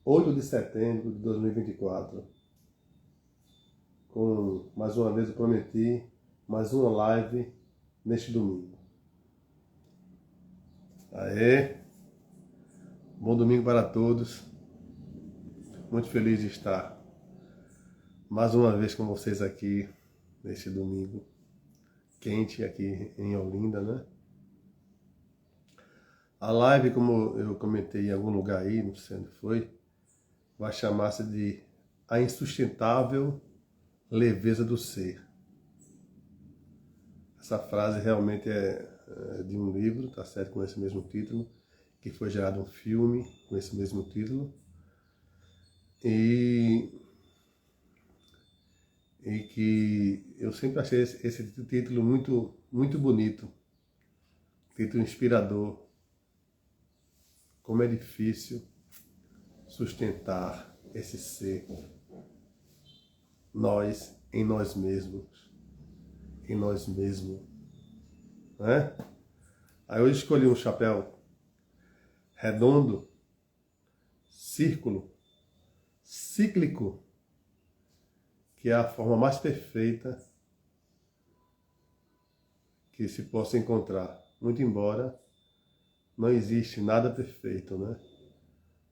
8 de setembro de 2024. Mais uma vez eu prometi, mais uma live neste domingo. Aê! Bom domingo para todos. Muito feliz de estar mais uma vez com vocês aqui neste domingo. Quente aqui em Olinda, né? A live, como eu comentei em algum lugar aí, não sei onde foi, vai chamar-se de A Insustentável Leveza do Ser. Essa frase realmente é de um livro, tá certo, com esse mesmo título, que foi gerado um filme com esse mesmo título. E que eu sempre achei esse título muito bonito, título inspirador. Como é difícil sustentar esse ser, nós em nós mesmos, né? Aí eu escolhi um chapéu redondo, círculo, cíclico, que é a forma mais perfeita que se possa encontrar. Muito embora não existe nada perfeito, né?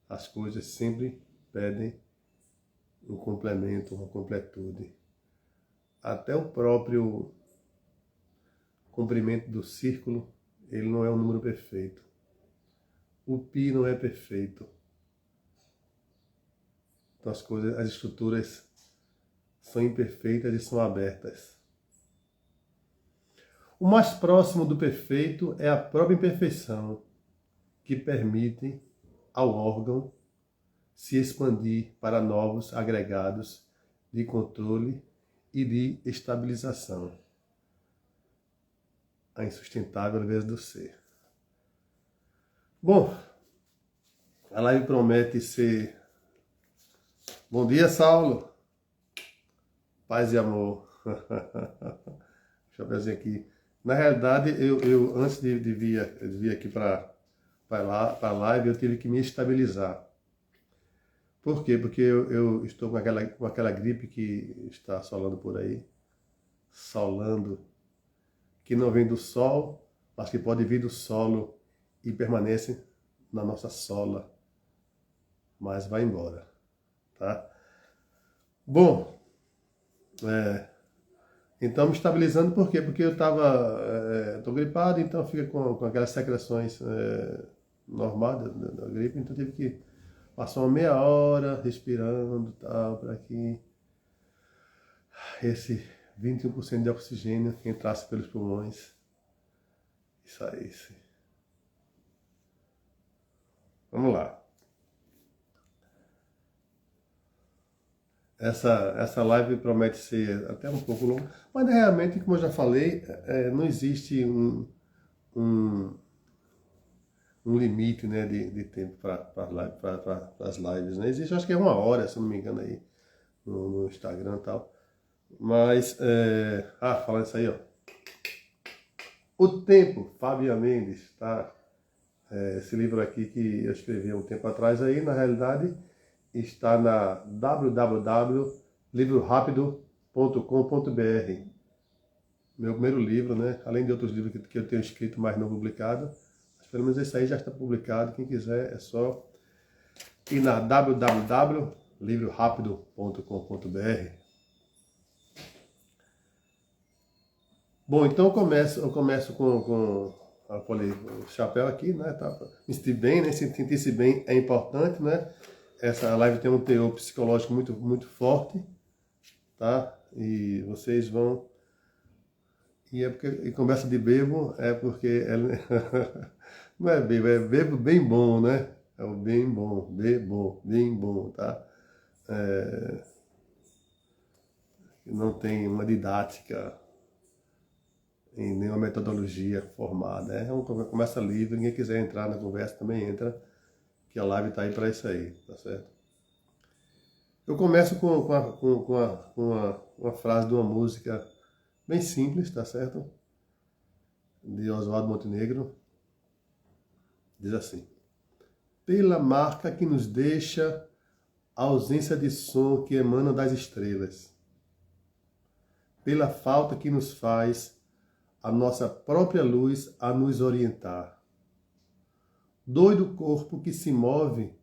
As coisas sempre pedem um complemento, uma completude. Até o próprio comprimento do círculo, ele não é um número perfeito. O pi não é perfeito. Então as estruturas são imperfeitas e são abertas. O mais próximo do perfeito é a própria imperfeição, que permite ao órgão se expandir para novos agregados de controle e de estabilização. A insustentável leveza do ser. Bom, a live promete ser... Bom dia, Saulo. Paz e amor. Deixa eu ver aqui. Na realidade, eu antes de vir aqui para a live, eu tive que me estabilizar. Por quê? Porque eu estou com aquela gripe que está assolando por aí. Solando. Que não vem do sol, mas que pode vir do solo e permanece na nossa sola. Mas vai embora. Tá? Bom, então me estabilizando por quê? Porque eu estou gripado, então fica com aquelas secreções normais da gripe, então tive que passar uma meia hora respirando, tal, para que esse 21% de oxigênio entrasse pelos pulmões e saísse. Vamos lá. Essa live promete ser até um pouco longa, mas realmente, como eu já falei, não existe um limite, né, de tempo para as lives. Né? Existe, acho que é 1 hora, se não me engano, aí no Instagram e tal. Mas, falando isso aí, ó. O Tempo, Fábio Mendes, tá? Esse livro aqui que eu escrevi há um tempo atrás aí, na realidade, está na www.livrorapido.com.br. Meu primeiro livro, né? Além de outros livros que eu tenho escrito, mas não publicado. Mas pelo menos esse aí já está publicado. Quem quiser é só ir na www.livrorapido.com.br. Bom, então eu começo com o chapéu aqui, né? Tá, me sentir bem, né? Sentir-se bem é importante, né? Essa live tem um teor psicológico muito forte, tá? E vocês vão... E conversa de bebo é porque... não é bebo, é bebo bem bom, né? É o bem bom, bem bom, tá? Não tem uma didática em nenhuma metodologia formada. É uma conversa livre, quem quiser entrar na conversa também entra, que a live está aí para isso aí, tá certo? Eu começo com uma frase de uma música bem simples, tá certo? De Oswaldo Montenegro. Diz assim: pela marca que nos deixa a ausência de som que emana das estrelas, pela falta que nos faz a nossa própria luz a nos orientar. Doido corpo que se move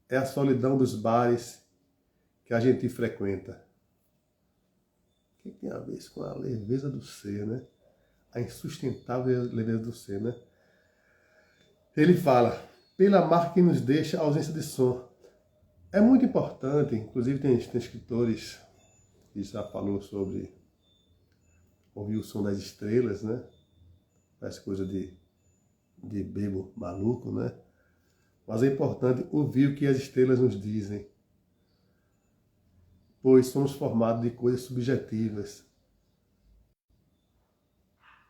é a solidão dos bares que a gente frequenta. O que tem a ver isso com a leveza do ser, né? A insustentável leveza do ser, né? Ele fala, pela marca que nos deixa a ausência de som. É muito importante, inclusive tem escritores que já falou sobre ouvir o som das estrelas, né? Parece coisa de bebo maluco, né? Mas é importante ouvir o que as estrelas nos dizem, pois somos formados de coisas subjetivas,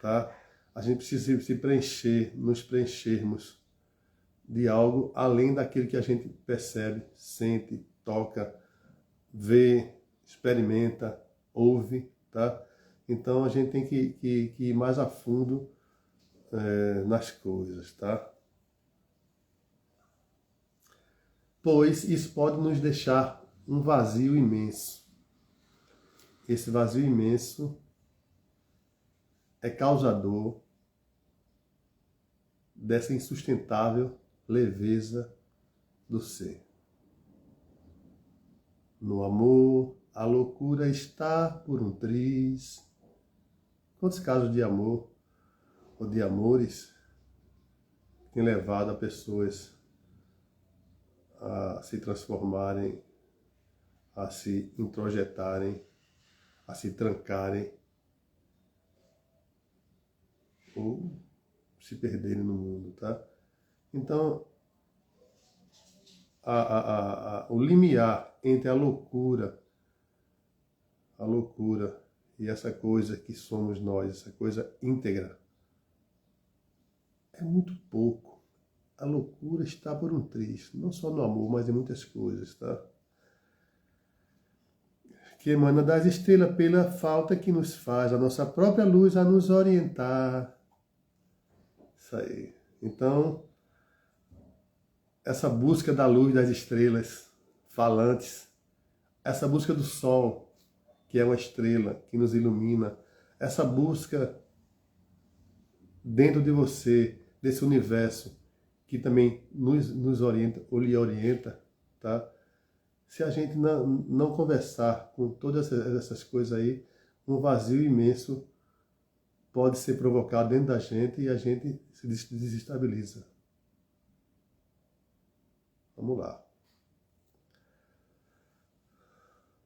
tá? A gente precisa se preencher, nos preenchermos de algo além daquilo que a gente percebe, sente, toca, vê, experimenta, ouve, tá? Então a gente tem que ir mais a fundo nas coisas, tá? Pois isso pode nos deixar um vazio imenso. Esse vazio imenso é causador dessa insustentável leveza do ser. No amor, a loucura está por um triz. Quantos casos de amor ou de amores têm levado a pessoas a se transformarem, a se introjetarem, a se trancarem ou se perderem no mundo, tá? Então, o limiar entre a loucura e essa coisa que somos nós, essa coisa íntegra, é muito pouco. A loucura está por um triz, não só no amor, mas em muitas coisas, tá? Que emana das estrelas pela falta que nos faz a nossa própria luz a nos orientar. Isso aí. Então, essa busca da luz das estrelas falantes, essa busca do sol, que é uma estrela que nos ilumina, essa busca dentro de você, desse universo, que também nos orienta ou lhe orienta, tá? Se a gente não conversar com todas essas coisas aí, um vazio imenso pode ser provocado dentro da gente e a gente se desestabiliza. Vamos lá.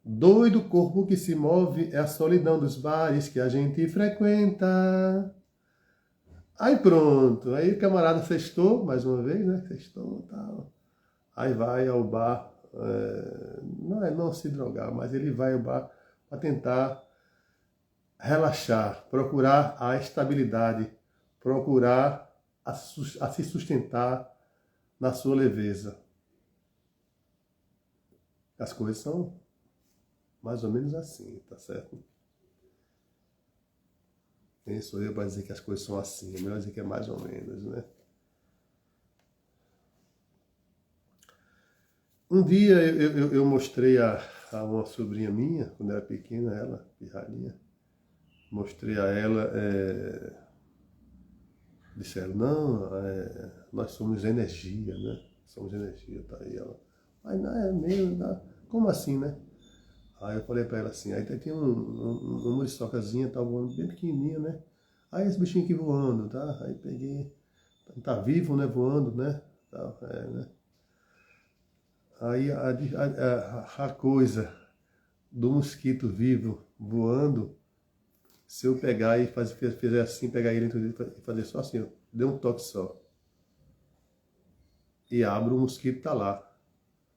Doido corpo que se move é a solidão dos bares que a gente frequenta. Aí pronto, aí o camarada sextou, mais uma vez, né? Sextou e tal. Aí vai ao bar, não é não se drogar, mas ele vai ao bar para tentar relaxar, procurar a estabilidade, procurar a se sustentar na sua leveza. As coisas são mais ou menos assim, tá certo? Quem sou eu para dizer que as coisas são assim? É melhor dizer que é mais ou menos, né? Um dia eu mostrei a uma sobrinha minha, quando era pequena, ela, pirralhinha, mostrei a ela, disseram, não, nós somos energia, né? Somos energia, tá aí ela. Mas não é mesmo, não. Como assim, né? Aí eu falei pra ela assim, aí tem uma muriçocazinha, tá voando bem pequenininha, né? Aí esse bichinho aqui voando, tá? Aí peguei, tá vivo, né? Voando, né? Tá, né? Aí a coisa do mosquito vivo voando, se eu pegar e fizer assim, pegar ele e fazer só assim, ó, dê um toque só. E abro, o mosquito tá lá.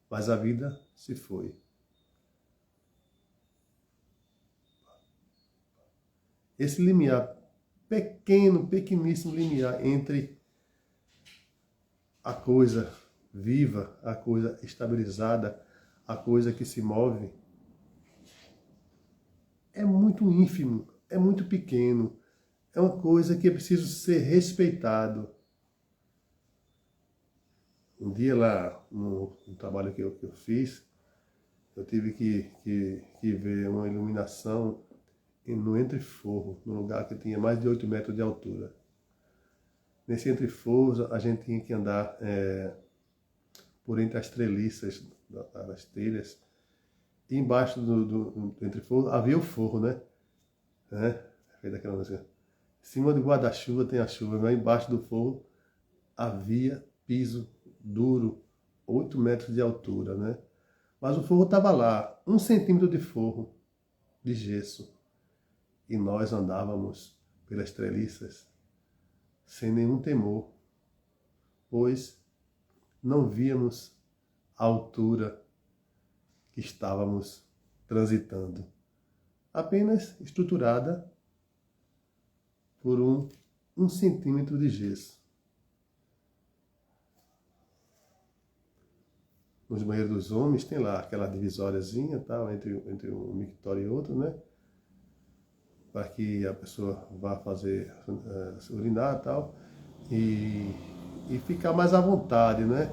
Mas a vida se foi. Esse limiar, pequeníssimo limiar entre a coisa viva, a coisa estabilizada, a coisa que se move, é muito ínfimo, é muito pequeno, é uma coisa que é preciso ser respeitado. Um dia lá, no trabalho que eu fiz, eu tive que ver uma iluminação no entreforro, num lugar que tinha mais de 8 metros de altura. Nesse entreforro, a gente tinha que andar por entre as treliças das telhas. E embaixo do entreforro havia o forro, né? Feito aquela música. Em cima do guarda-chuva tem a chuva, mas embaixo do forro havia piso duro, 8 metros de altura, né? Mas o forro estava lá, 1 centímetro de forro de gesso. E nós andávamos pelas treliças sem nenhum temor, pois não víamos a altura que estávamos transitando, apenas estruturada por 1 centímetro de gesso. Nos banheiros dos homens tem lá aquela divisóriazinha tal, entre um mictório e outro, né? Para que a pessoa vá fazer urinar e tal, e ficar mais à vontade, né?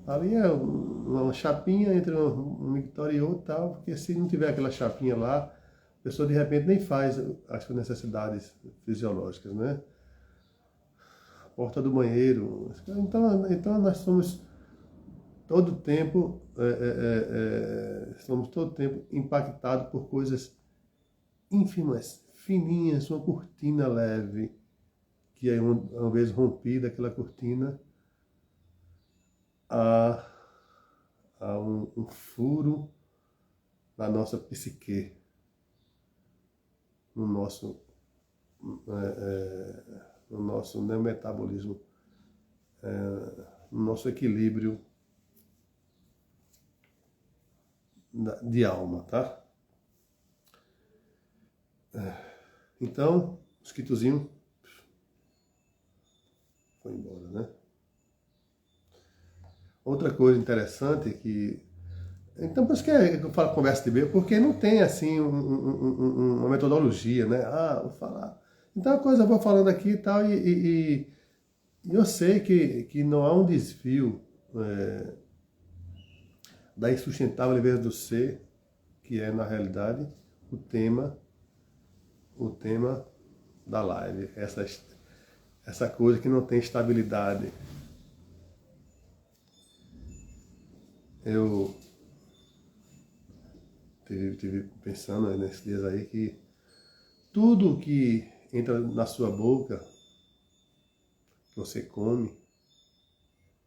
Ali é uma chapinha entre um mictório e outro tal, porque se não tiver aquela chapinha lá, a pessoa de repente nem faz as suas necessidades fisiológicas, né? A porta do banheiro. Então nós somos todo tempo, somos todo tempo impactados por coisas ínfimas, fininhas, uma cortina leve, que é uma vez rompida aquela cortina, há um furo na nossa psique, no nosso metabolismo, no nosso equilíbrio de alma, tá? Então, o mosquitozinho foi embora, né? Outra coisa interessante é que... Então, por isso que eu falo conversa de bebê, porque não tem, assim, uma metodologia, né? Vou falar. Então, a coisa eu vou falando aqui e tal, e eu sei que não há um desvio da insustentável leveza do ser, que é, na realidade, o tema da live. Essa coisa que não tem estabilidade. Eu tive pensando nesses dias aí que tudo que entra na sua boca, que você come,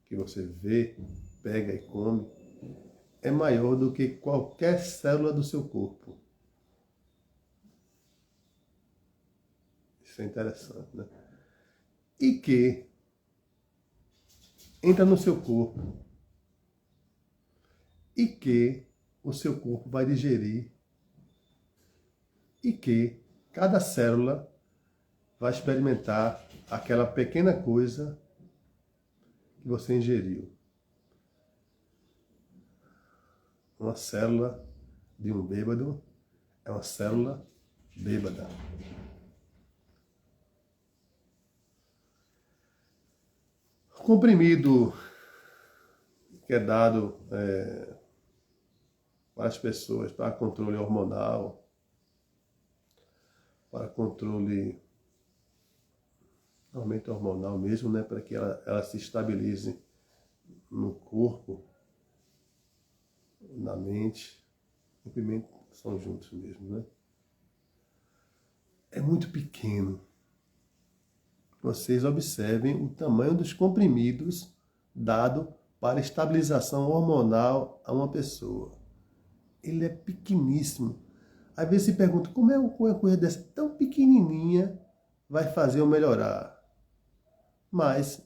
que você vê, pega e come, é maior do que qualquer célula do seu corpo. Isso é interessante, né? E que entra no seu corpo e que o seu corpo vai digerir e que cada célula vai experimentar aquela pequena coisa que você ingeriu. Uma célula de um bêbado é uma célula bêbada. O comprimido que é dado para as pessoas, para controle hormonal, para controle aumento hormonal mesmo, né, para que ela se estabilize no corpo, na mente. O comprimento são juntos mesmo, né? É muito pequeno. Vocês observem o tamanho dos comprimidos dado para estabilização hormonal a uma pessoa. Ele é pequeníssimo. Às vezes se pergunta como é uma coisa dessa tão pequenininha vai fazer eu melhorar. Mas,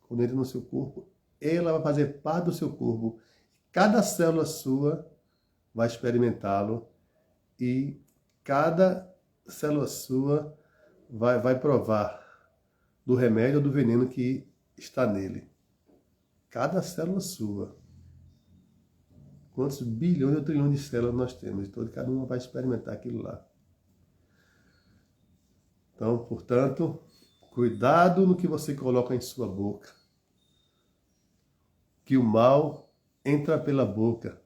quando entra no seu corpo, ela vai fazer parte do seu corpo. Cada célula sua vai experimentá-lo e cada célula sua vai provar do remédio ou do veneno que está nele. Cada célula sua. Quantos bilhões ou trilhões de células nós temos? Então, cada uma vai experimentar aquilo lá. Então, portanto, cuidado no que você coloca em sua boca. que o mal entra pela boca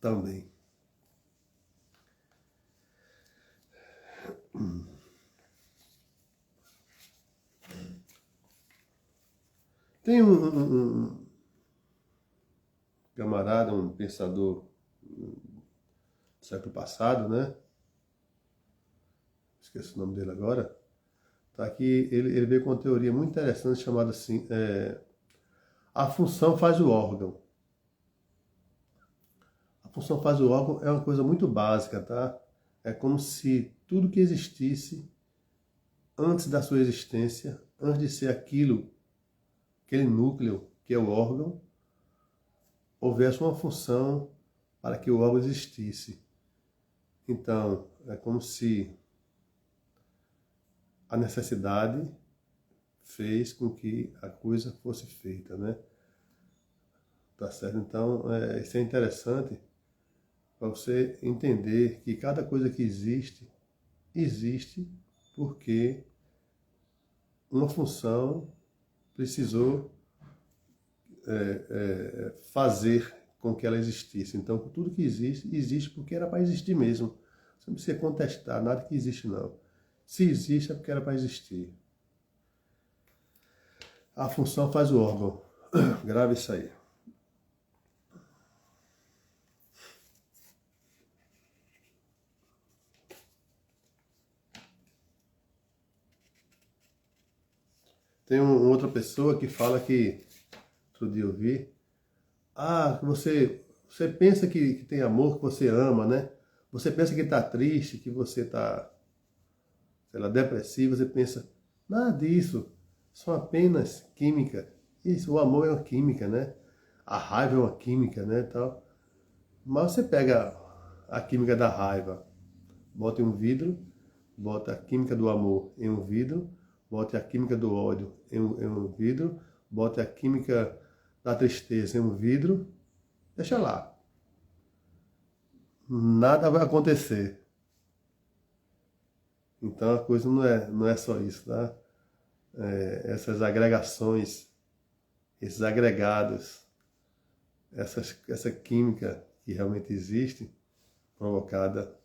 também. Tem um camarada, um pensador do século passado, né? Esqueci o nome dele agora. Tá aqui, ele veio com uma teoria muito interessante chamada assim, a função faz o órgão. A função faz o órgão é uma coisa muito básica, tá? É como se tudo que existisse antes da sua existência, antes de ser aquilo, aquele núcleo que é o órgão, houvesse uma função para que o órgão existisse. Então, é como se a necessidade fez com que a coisa fosse feita, né? Tá certo? Então, isso é interessante para você entender que cada coisa que existe, existe porque uma função precisou fazer com que ela existisse. Então, tudo que existe, existe porque era para existir mesmo. Você não precisa contestar nada que existe, não. Se existe, é porque era para existir. A função faz o órgão. Grave isso aí. Tem outra pessoa que fala que, outro dia eu vi, você pensa que tem amor, que você ama, né? Você pensa que está triste, que você está, sei lá, depressivo, você pensa, nada disso, são apenas química. Isso, o amor é uma química, né? A raiva é uma química, né? Tal. Mas você pega a química da raiva, bota em um vidro, bota a química do amor em um vidro, bote a química do ódio em um vidro, bote a química da tristeza em um vidro, deixa lá. Nada vai acontecer. Então a coisa não é só isso, tá? Essas agregações, esses agregados, essa química que realmente existe, provocada,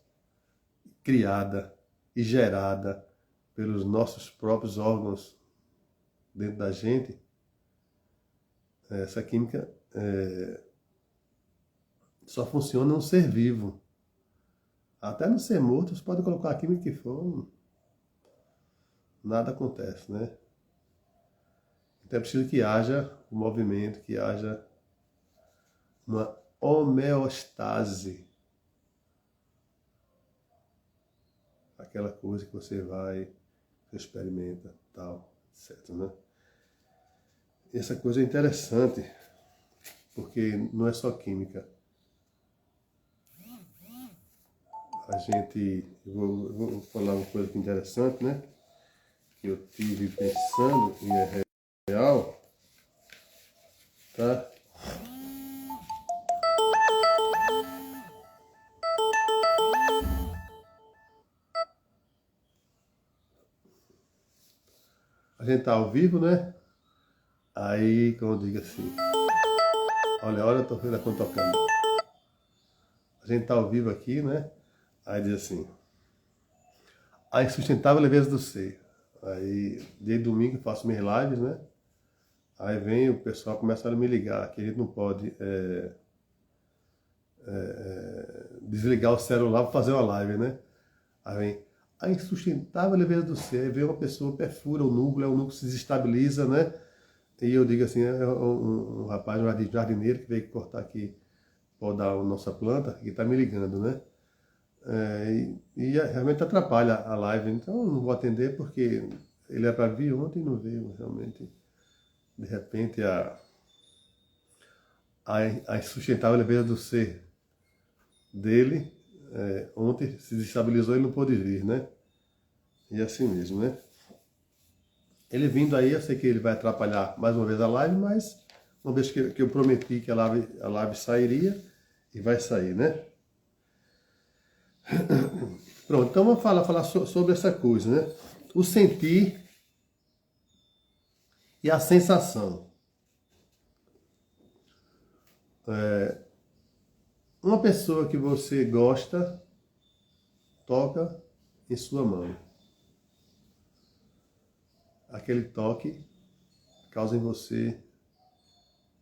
criada e gerada pelos nossos próprios órgãos dentro da gente, essa química só funciona no ser vivo. Até no ser morto, você pode colocar a química que for, nada acontece, né? Então é preciso que haja um movimento, que haja uma homeostase. Aquela coisa que você vai, você experimenta, tal, etc, né? Essa coisa é interessante, porque não é só química. Eu vou falar uma coisa interessante, né? Que eu tive pensando e é real, tá? A gente tá ao vivo, né? Aí, como eu digo assim, olha, eu tô vendo a conta tocando. A gente tá ao vivo aqui, né? Aí diz assim, a insustentável leveza do ser. Aí, dia de domingo eu faço minhas lives, né? Aí vem o pessoal começa a me ligar, que a gente não pode desligar o celular para fazer uma live, né? Aí vem a insustentável leveza do ser. Aí vem uma pessoa, perfura o núcleo se desestabiliza, né? E eu digo assim, é um rapaz, um jardineiro que veio cortar aqui, podar a nossa planta, que está me ligando, né? Realmente atrapalha a live, então eu não vou atender porque ele é para vir ontem e não veio, realmente. De repente a insustentável leveza do ser dele ontem se desestabilizou e não pôde vir, né? E assim mesmo, né? Ele vindo aí, eu sei que ele vai atrapalhar mais uma vez a live, mas uma vez que eu prometi que a live sairia, e vai sair, né? Pronto, então vamos falar sobre essa coisa, né? O sentir e a sensação. Uma pessoa que você gosta toca em sua mão. Aquele toque causa em você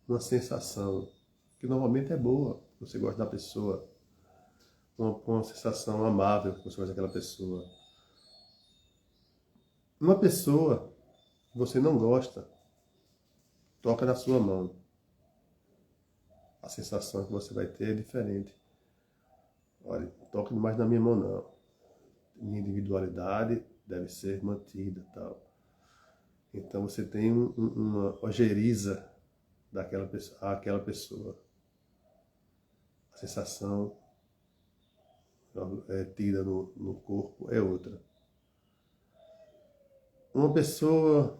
uma sensação que normalmente é boa. Você gosta da pessoa, uma sensação amável que você gosta daquela pessoa. Uma pessoa que você não gosta toca na sua mão. A sensação que você vai ter é diferente. Olha, toca demais na minha mão não. Minha individualidade deve ser mantida, tal. Então você tem uma ojeriza àquela pessoa. A sensação tida no corpo é outra. Uma pessoa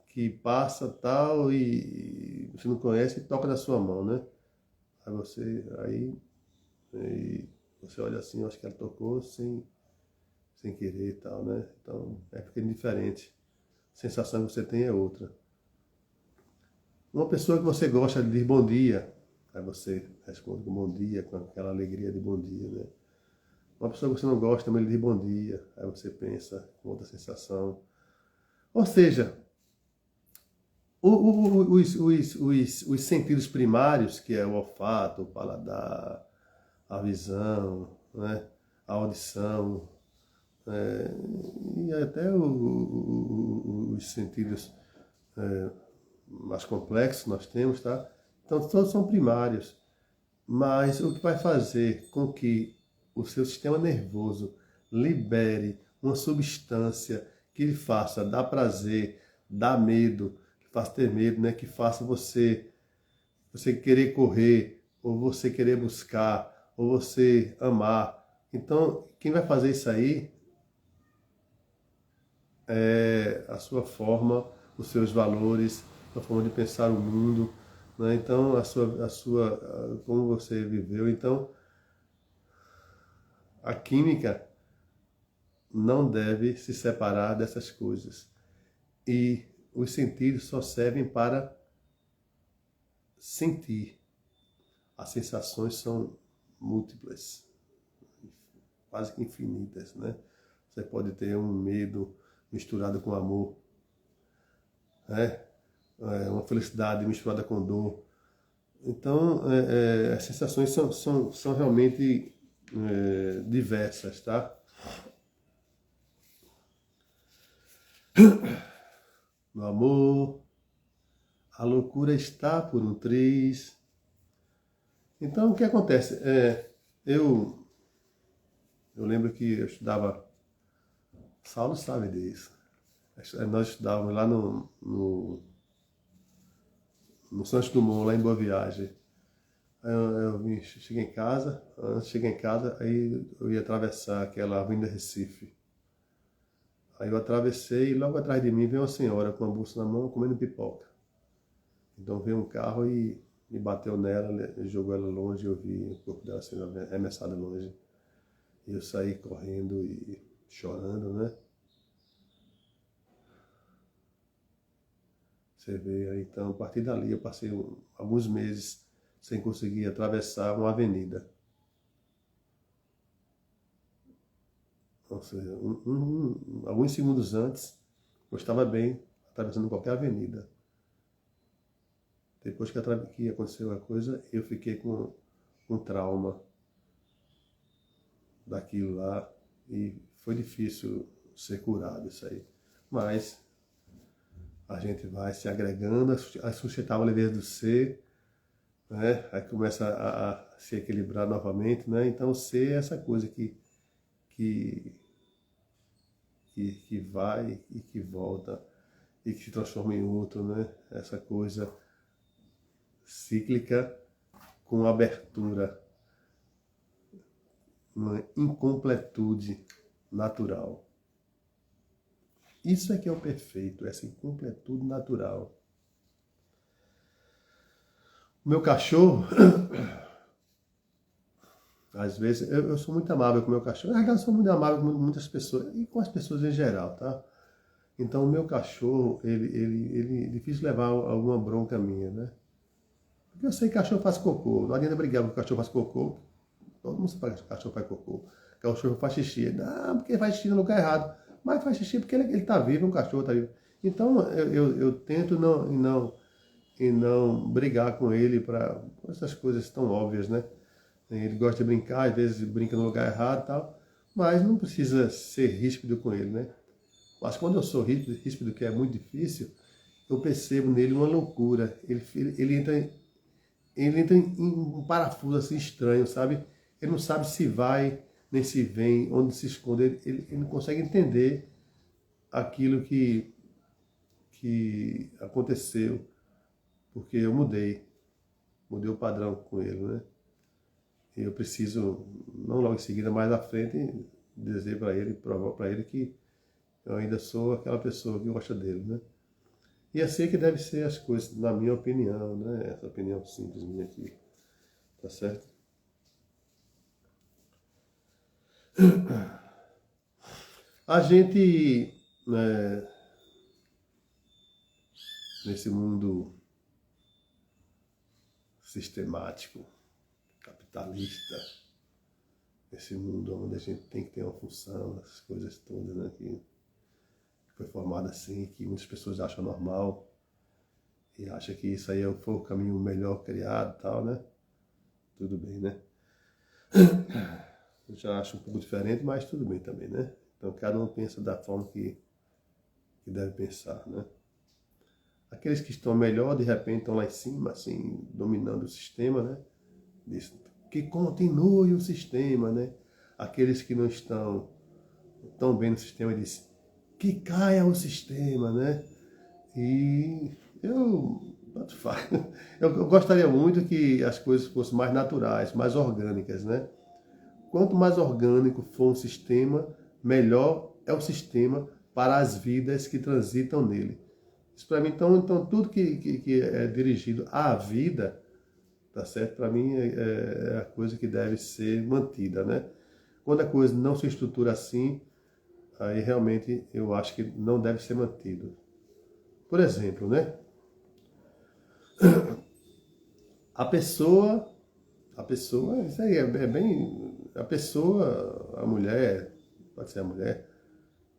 que passa tal e você não conhece e toca na sua mão, né? Aí você olha assim, eu acho que ela tocou sem querer e tal, né? Então é ficando diferente. A sensação que você tem é outra. Uma pessoa que você gosta de dizer bom dia, aí você responde com bom dia, com aquela alegria de bom dia, né? Uma pessoa que você não gosta, mas ele diz bom dia, aí você pensa com outra sensação. Ou seja, os sentidos primários, que é o olfato, o paladar, a visão, né? A audição, e até os sentidos mais complexos nós temos, tá? Então todos são primários, mas o que vai fazer com que o seu sistema nervoso libere uma substância que lhe faça dar prazer, dar medo, que faça ter medo, né? Que faça você querer correr, ou você querer buscar, ou você amar. Então, quem vai fazer isso aí é a sua forma, os seus valores, a forma de pensar o mundo, né? Então, como você viveu. Então, a química não deve se separar dessas coisas. E os sentidos só servem para sentir. As sensações são múltiplas, quase que infinitas, né? Você pode ter um medo misturado com amor, né? Uma felicidade misturada com dor. Então, as sensações são realmente diversas, tá? No amor, a loucura está por um triz. Então, o que acontece? Eu lembro que eu estudava, Saulo sabe disso, nós estudávamos lá no Santos Dumont, lá em Boa Viagem. Aí cheguei em casa, antes de chegar em casa, aí eu ia atravessar aquela Avenida Recife. Aí eu atravessei e logo atrás de mim veio uma senhora com uma bolsa na mão comendo pipoca. Então veio um carro e me bateu nela, jogou ela longe, eu vi o corpo dela sendo arremessado longe. E eu saí correndo e chorando, né? Você vê aí, então, a partir dali eu passei alguns meses sem conseguir atravessar uma avenida. Ou seja, alguns segundos antes, eu estava bem atravessando qualquer avenida. Depois que aconteceu a coisa, eu fiquei com um trauma daquilo lá e foi difícil ser curado isso aí. Mas a gente vai se agregando, a sustentar a leveza do ser, né? Aí começa a se equilibrar novamente, né? Então o ser é essa coisa que vai e que volta e que se transforma em outro, né? Essa coisa cíclica com abertura, uma incompletude natural. Isso é que é o perfeito, essa incompletude natural. O meu cachorro, às vezes, eu sou muito amável com o meu cachorro. Na verdade, eu sou muito amável com muitas pessoas, e com as pessoas em geral, tá? Então, o meu cachorro, ele é difícil levar alguma bronca minha, né? Porque eu sei que cachorro faz cocô. Não adianta brigar porque o cachorro faz cocô. Todo mundo sabe que o cachorro faz cocô. Que o cachorro faz xixi. Não, porque faz xixi no lugar errado. Mas faz xixi porque ele tá vivo, um cachorro tá vivo. Então eu tento não brigar com ele por essas coisas tão óbvias, né? Ele gosta de brincar, às vezes brinca no lugar errado e tal. Mas não precisa ser ríspido com ele, né? Mas quando eu sou ríspido, que é muito difícil, eu percebo nele uma loucura. Ele entra em um parafuso assim estranho, sabe? Ele não sabe se vai, nem se vem, onde se esconde. Ele não consegue entender aquilo que aconteceu, porque eu mudei o padrão com ele, né? E eu preciso, não logo em seguida, mais à frente, dizer para ele, provar para ele que eu ainda sou aquela pessoa que gosta dele, né? E assim que deve ser as coisas, na minha opinião, né? Essa opinião simples minha aqui, tá certo? A gente, né, nesse mundo sistemático, capitalista, esse mundo onde a gente tem que ter uma função, essas coisas todas, né? Que foi formado assim, que muitas pessoas acham normal e acham que isso aí foi o caminho melhor criado e tal, né? Tudo bem, né? Eu já acho um pouco diferente, mas tudo bem também, né? Então cada um pensa da forma que deve pensar, né? Aqueles que estão melhor, de repente, estão lá em cima, assim, dominando o sistema, né? Diz que continue o sistema, né? Aqueles que não estão tão bem no sistema dizem que caia o sistema, né? E tanto faz. Eu gostaria muito que as coisas fossem mais naturais, mais orgânicas, né? Quanto mais orgânico for um sistema, melhor é o sistema para as vidas que transitam nele. Isso para mim, então tudo que é dirigido à vida, tá certo? Para mim é a coisa que deve ser mantida, né? Quando a coisa não se estrutura assim, aí realmente eu acho que não deve ser mantido. Por exemplo, né? A pessoa, isso aí é bem, a mulher, pode ser a mulher,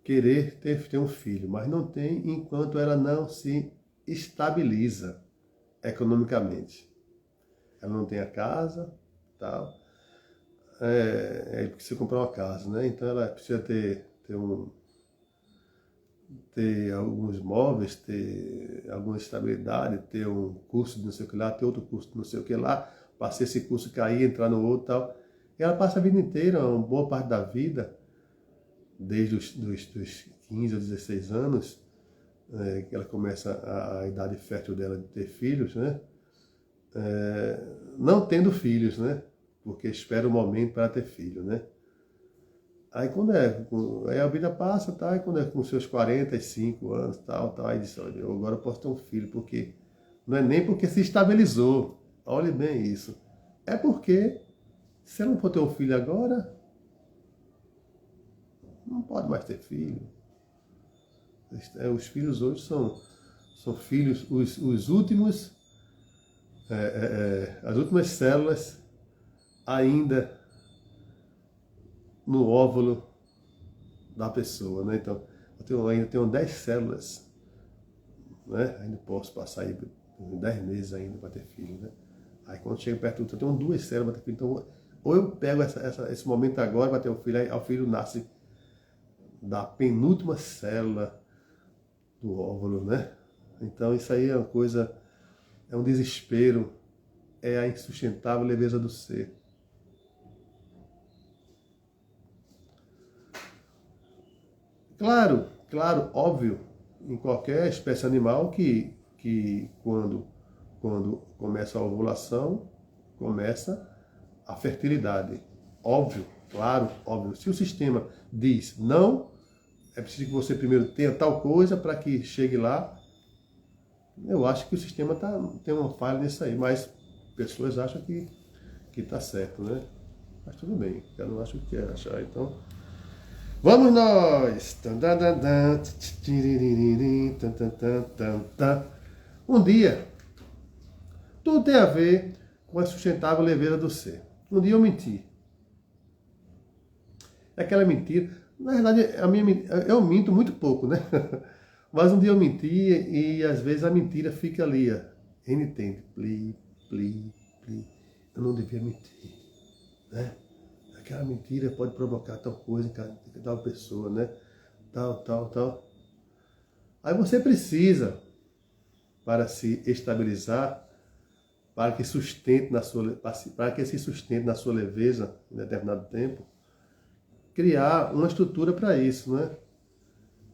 querer ter um filho, mas não tem enquanto ela não se estabiliza economicamente. Ela não tem a casa, tal. Precisa comprar uma casa, né? Então ela precisa ter alguns móveis, ter alguma estabilidade, ter um curso de não sei o que lá, ter outro curso de não sei o que lá, para se esse curso cair, entrar no outro e tal. E ela passa a vida inteira, uma boa parte da vida, desde dos 15 a 16 anos, que ela começa a idade fértil dela de ter filhos, né? Não tendo filhos, né? Porque espera o momento para ter filho, né? Aí aí a vida passa, tá? E quando é com seus 45 anos, tal, aí diz, olha, eu agora posso ter um filho, porque não é nem porque se estabilizou, olhe bem isso. É porque se ela não for ter um filho agora, não pode mais ter filho. Os filhos hoje são filhos, os últimos, as últimas células ainda no óvulo da pessoa, né? Então, ainda tenho 10 células, né? Ainda posso passar aí 10 meses ainda para ter filho, né? Aí quando chega perto do eu tenho 2 células para ter filho, então ou eu pego esse momento agora para ter um filho, aí o filho nasce da penúltima célula do óvulo, né? Então isso aí é uma coisa, é um desespero, é a insustentável leveza do ser. Claro, óbvio, em qualquer espécie animal que quando começa a ovulação, começa a fertilidade. Óbvio, claro, óbvio. Se o sistema diz não, é preciso que você primeiro tenha tal coisa para que chegue lá, eu acho que o sistema tem uma falha nisso aí, mas pessoas acham que está certo, né? Mas tudo bem, cada um acha o que quer achar, então... Vamos nós! Um dia, Tudo tem a ver com a sustentável leveza do ser. Um dia eu menti. Aquela mentira, na verdade, eu minto muito pouco, né? Mas um dia eu menti e às vezes a mentira fica ali, renitente. Pli, pli, pli. Eu não devia mentir, né? Aquela mentira pode provocar tal coisa em tal pessoa, né? Tal. Aí você precisa, para se estabilizar, para que se sustente na sua leveza em determinado tempo, criar uma estrutura para isso, né?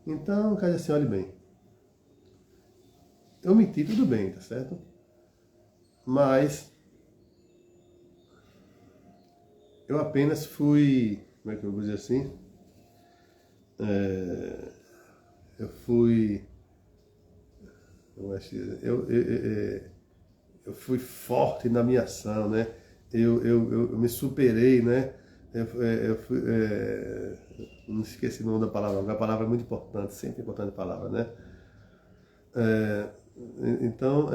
Então, quer dizer assim, olhe bem, eu menti, tudo bem, tá certo? Mas eu apenas fui, como é que eu vou dizer assim? Eu fui, eu fui forte na minha ação, né? Eu me superei, né? Não esqueci o nome da palavra, a palavra é muito importante, sempre importante a palavra, né? Então,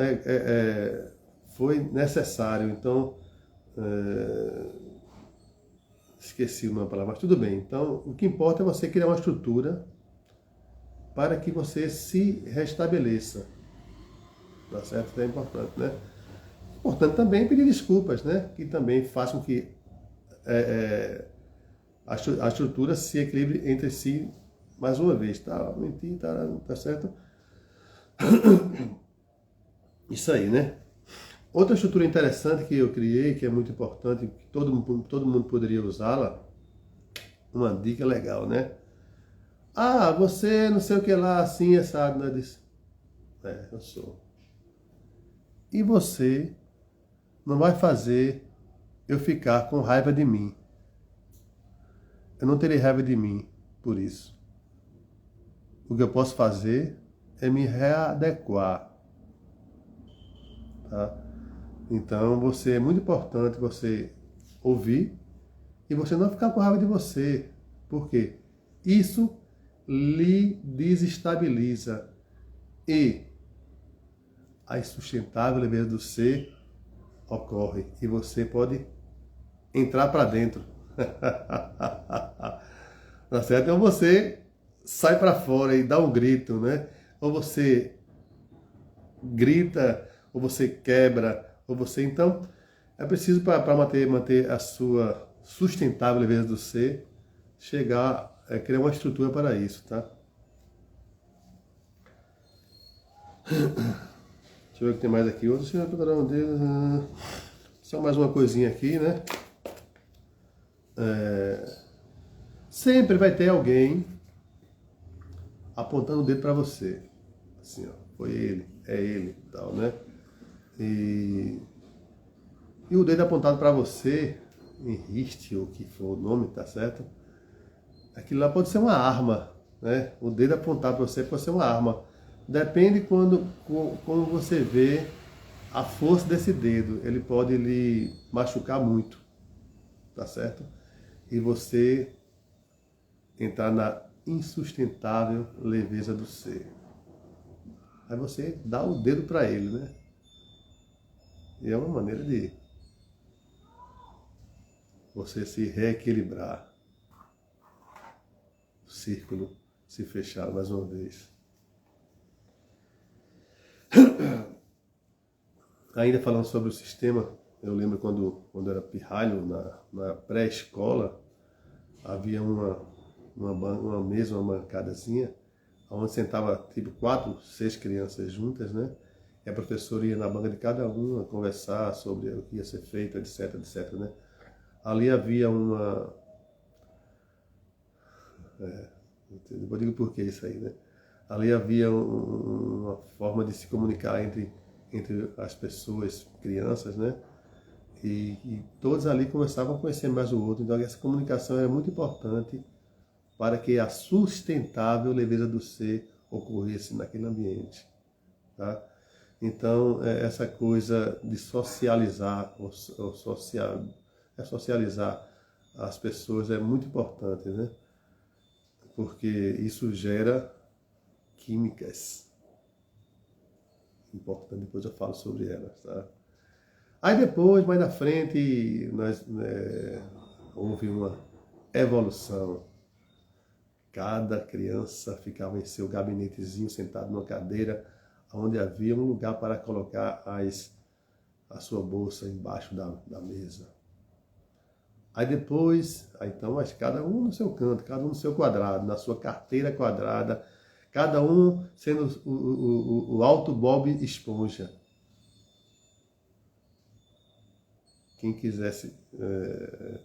foi necessário, então, esqueci o nome da palavra, mas tudo bem. Então, o que importa é você criar uma estrutura para que você se restabeleça, tá certo? Isso é importante, né? Importante também pedir desculpas, né? Que também façam que a estrutura se equilibre entre si mais uma vez, tá? Mentir, tá certo? Isso aí, né? Outra estrutura interessante que eu criei, que é muito importante, que todo mundo poderia usá-la, uma dica legal, né? Ah, você não sei o que lá, assim, assado, né? Disse, eu sou. E você não vai fazer eu ficar com raiva de mim. Eu não terei raiva de mim por isso. O que eu posso fazer é me readequar, tá? Então, é muito importante você ouvir e você não ficar com raiva de você. Por quê? Isso lhe desestabiliza e a insustentável leveza do ser ocorre e você pode entrar para dentro. Tá certo? Então você sai para fora e dá um grito, né? Ou você grita, ou você quebra, ou você... Então, é preciso para manter a sua sustentável leveza do ser, criar uma estrutura para isso, tá? Deixa eu ver o que tem mais aqui. Outro senhor poderá deles. Só mais uma coisinha aqui, né? Sempre vai ter alguém apontando o dedo para você. Assim, ó, foi ele, é ele, tal, né? E o dedo apontado para você, em riste, ou o que for o nome, tá certo? Aquilo lá pode ser uma arma, né? O dedo apontado para você pode ser uma arma. Depende como você vê a força desse dedo. Ele pode lhe machucar muito, tá certo? E você entrar na insustentável leveza do ser. Aí você dá o dedo para ele, né? E é uma maneira de você se reequilibrar. O círculo se fechar mais uma vez. Ainda falando sobre o sistema, eu lembro quando eu era pirralho, na pré-escola, havia uma mesa, uma bancadazinha, onde sentava tipo 4, 6 crianças juntas, né? E a professora ia na banca de cada uma conversar sobre o que ia ser feito, etc, né? Ali havia eu digo por que isso aí, né? Ali havia uma forma de se comunicar entre as pessoas, crianças, né? E todos ali começavam a conhecer mais o outro. Então essa comunicação era muito importante para que a sustentável leveza do ser ocorresse naquele ambiente, tá? Então essa coisa de socializar, socializar as pessoas é muito importante, né? Porque isso gera químicas. Importante, depois eu falo sobre elas, tá? Aí depois, mais na frente, houve uma evolução. Cada criança ficava em seu gabinetezinho, sentado numa cadeira, onde havia um lugar para colocar a sua bolsa embaixo da mesa. Aí depois, então, mas cada um no seu canto, cada um no seu quadrado, na sua carteira quadrada, cada um sendo o alto Bob Esponja. Quem quisesse,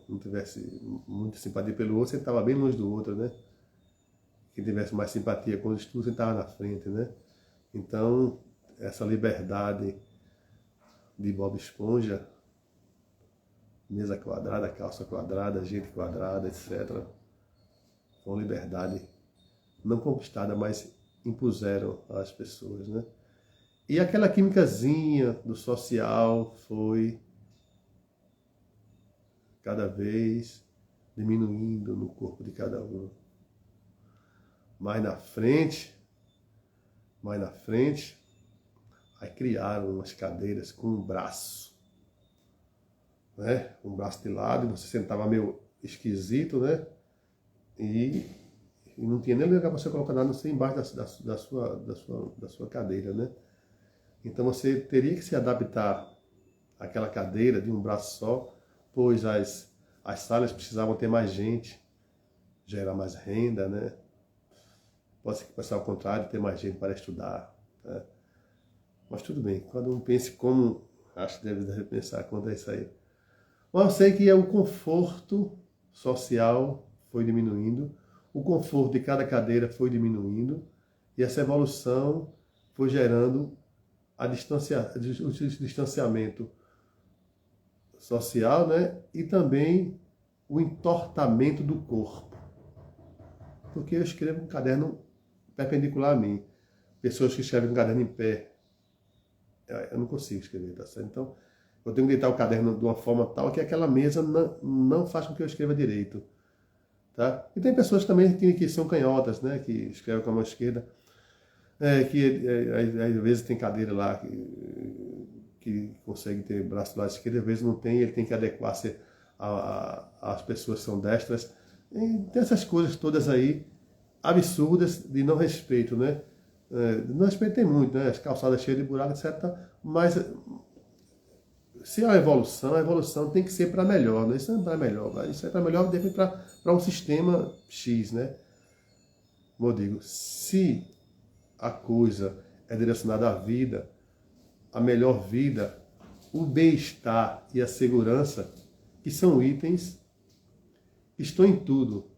não tivesse muita simpatia pelo outro, sentava bem longe do outro, né? Quem tivesse mais simpatia com os estudos, sentava na frente, né? Então, essa liberdade de Bob Esponja, mesa quadrada, calça quadrada, gente quadrada, etc. Com liberdade não conquistada, mas impuseram às pessoas, né? E aquela químicazinha do social foi cada vez diminuindo no corpo de cada um. Mais na frente, aí criaram umas cadeiras com um braço, né? Um braço de lado, e você sentava meio esquisito, né? E não tinha nem lugar para você colocar nada assim embaixo da sua cadeira, né? Então você teria que se adaptar àquela cadeira de um braço só, pois as salas precisavam ter mais gente, gerar mais renda, né? Pode ser que fosse ao contrário, ter mais gente para estudar, né? Mas tudo bem, cada um pense como acho que deve pensar quanto a isso aí. Mas eu sei que o conforto social foi diminuindo, o conforto de cada cadeira foi diminuindo, e essa evolução foi gerando o distanciamento social, né? E também o entortamento do corpo. Porque eu escrevo um caderno perpendicular a mim. Pessoas que escrevem um caderno em pé, eu não consigo escrever, tá certo? Então, eu tenho que deitar o caderno de uma forma tal que aquela mesa não faz com que eu escreva direito. Tá? E tem pessoas também que são canhotas, né? Que escrevem com a mão esquerda. Às vezes tem cadeira lá que consegue ter braço do lado esquerdo, às vezes não tem, ele tem que adequar-se às pessoas que são destras. E tem essas coisas todas aí absurdas de não respeito, né? Não respeito tem muito, né? As calçadas cheias de buracos, etc. Mas se a evolução tem que ser para melhor, né? Isso não é para melhor, isso é para melhor para um sistema X, né? Como eu digo, se a coisa é direcionada à vida, a melhor vida, o bem-estar e a segurança, que são itens que estão em tudo.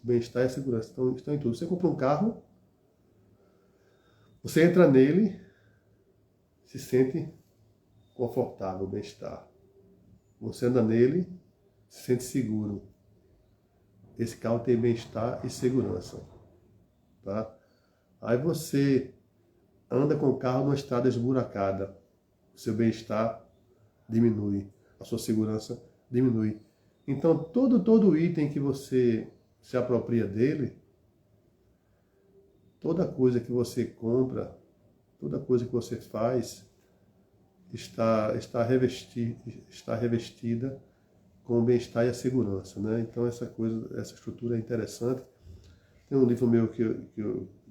O bem-estar e a segurança estão em tudo. Você compra um carro, você entra nele, se sente confortável, bem-estar. Você anda nele, se sente seguro. Esse carro tem bem-estar e segurança. Tá? Aí você anda com o carro numa estrada esburacada. O seu bem-estar diminui. A sua segurança diminui. Então, todo item que você se apropria dele, toda coisa que você compra, toda coisa que você faz, está revestida com o bem-estar e a segurança, né? Então essa estrutura é interessante. Tem um livro meu que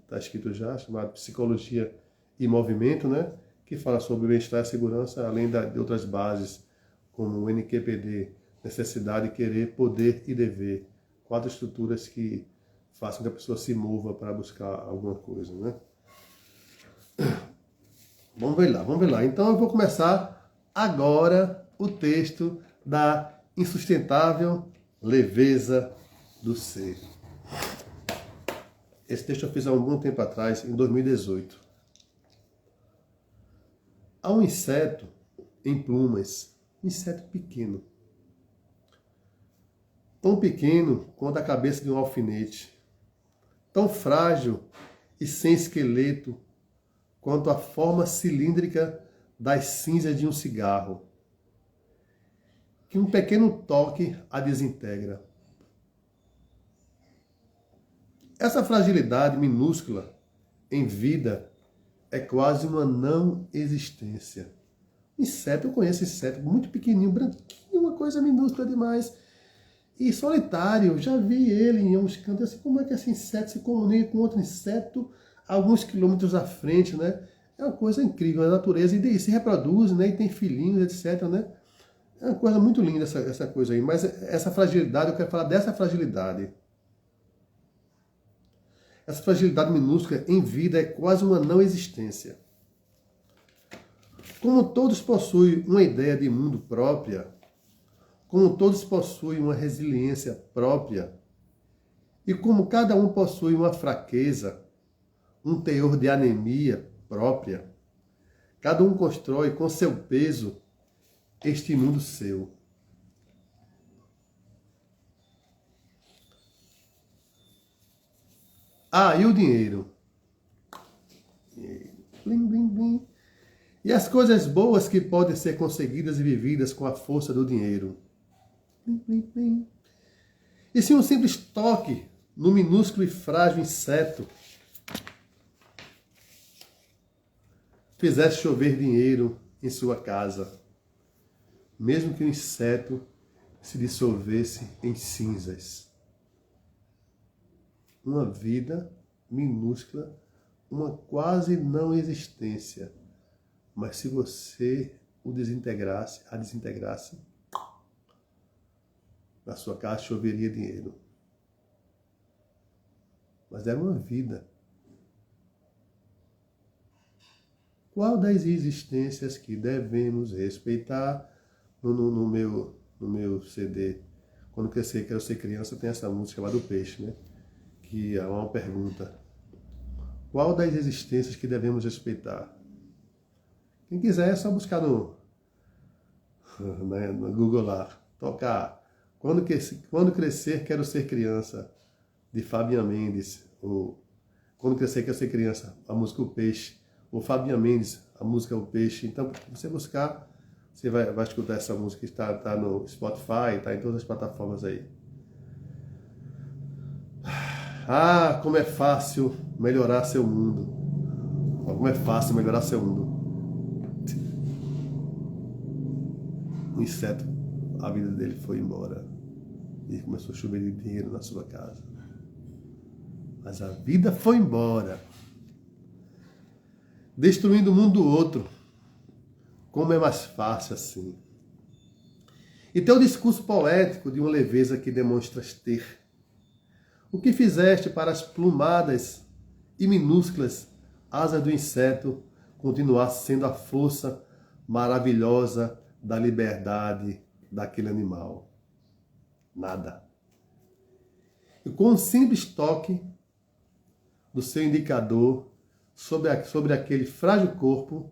está escrito já, chamado Psicologia e Movimento, né? Que fala sobre o bem-estar e a segurança, além de outras bases, como o NQPD, necessidade, querer, poder e dever. 4 estruturas que façam que a pessoa se mova para buscar alguma coisa, né? Vamos ver lá. Então eu vou começar agora o texto da insustentável leveza do ser. Esse texto eu fiz há algum tempo atrás, em 2018. Há um inseto em plumas, um inseto pequeno. Tão pequeno quanto a cabeça de um alfinete. Tão frágil e sem esqueleto quanto a forma cilíndrica das cinzas de um cigarro, que um pequeno toque a desintegra. Essa fragilidade minúscula em vida é quase uma não existência, Inseto, eu conheço inseto muito pequenininho, branquinho, uma coisa minúscula demais. E solitário, já vi ele em uns cantos, assim, como é que esse inseto se comunica com outro inseto a alguns quilômetros à frente, né? É uma coisa incrível, a natureza, e se reproduz, né? E tem filhinhos, etc, né? É uma coisa muito linda essa coisa aí, mas essa fragilidade, eu quero falar dessa fragilidade. Essa fragilidade minúscula em vida é quase uma não existência. Como todos possuem uma ideia de mundo própria, como todos possuem uma resiliência própria, e como cada um possui uma fraqueza, um teor de anemia própria, cada um constrói com seu peso este mundo seu. Ah, e o dinheiro? Blim, blim, blim. E as coisas boas que podem ser conseguidas e vividas com a força do dinheiro. Blim, blim, blim. E se um simples toque no minúsculo e frágil inseto fizesse chover dinheiro em sua casa, mesmo que o inseto se dissolvesse em cinzas? Uma vida minúscula, uma quase não existência. Mas se você a desintegrasse, na sua casa choveria dinheiro. Mas era uma vida. Qual das existências que devemos respeitar? No meu CD, quando crescer, quero ser criança, tem essa música chamada O Peixe, né? Que é uma pergunta. Qual das existências que devemos respeitar? Quem quiser é só buscar no Google lá. Tocar Quando Crescer, Quero Ser Criança, de Fábia Mendes. Ou Quando Crescer, Quero Ser Criança, a música O Peixe. Ou Fábia Mendes, a música O Peixe. Então, você buscar, você vai escutar essa música. Está no Spotify, está em todas as plataformas aí. Ah, como é fácil melhorar seu mundo. Como é fácil melhorar seu mundo. Um inseto, a vida dele foi embora. E começou a chover de dinheiro na sua casa. Mas a vida foi embora. Destruindo o mundo do outro. Como é mais fácil assim. E teu discurso poético de uma leveza que demonstras ter. O que fizeste para as plumadas e minúsculas asas do inseto continuar sendo a força maravilhosa da liberdade daquele animal? Nada. E com um simples toque do seu indicador sobre aquele frágil corpo,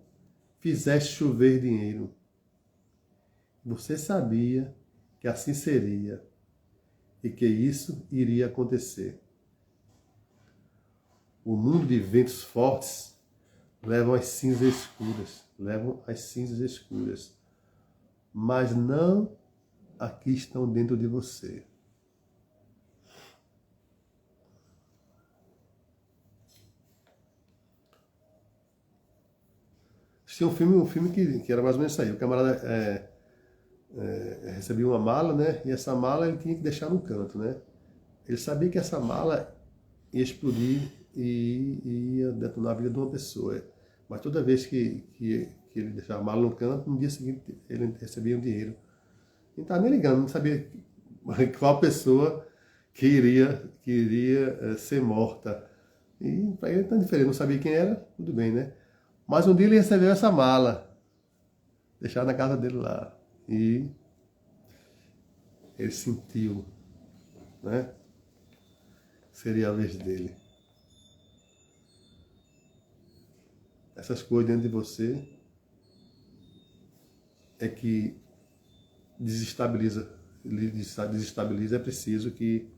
fizeste chover dinheiro. Você sabia que assim seria e que isso iria acontecer. O mundo de ventos fortes levam as cinzas escuras, mas não aqui estão dentro de você. Tinha um filme que era mais ou menos isso aí. O camarada recebia uma mala, né? E essa mala ele tinha que deixar no canto, né? Ele sabia que essa mala ia explodir e ia detonar a vida de uma pessoa. Mas toda vez que ele deixava a mala no canto, no dia seguinte ele recebia um dinheiro. Não estava nem ligando, não sabia qual pessoa que iria ser morta. E para ele não é diferente, não sabia quem era, tudo bem, né? Mas um dia ele recebeu essa mala, deixada na casa dele lá. E ele sentiu, né? Seria a vez dele. Essas coisas dentro de você é que desestabiliza, é preciso que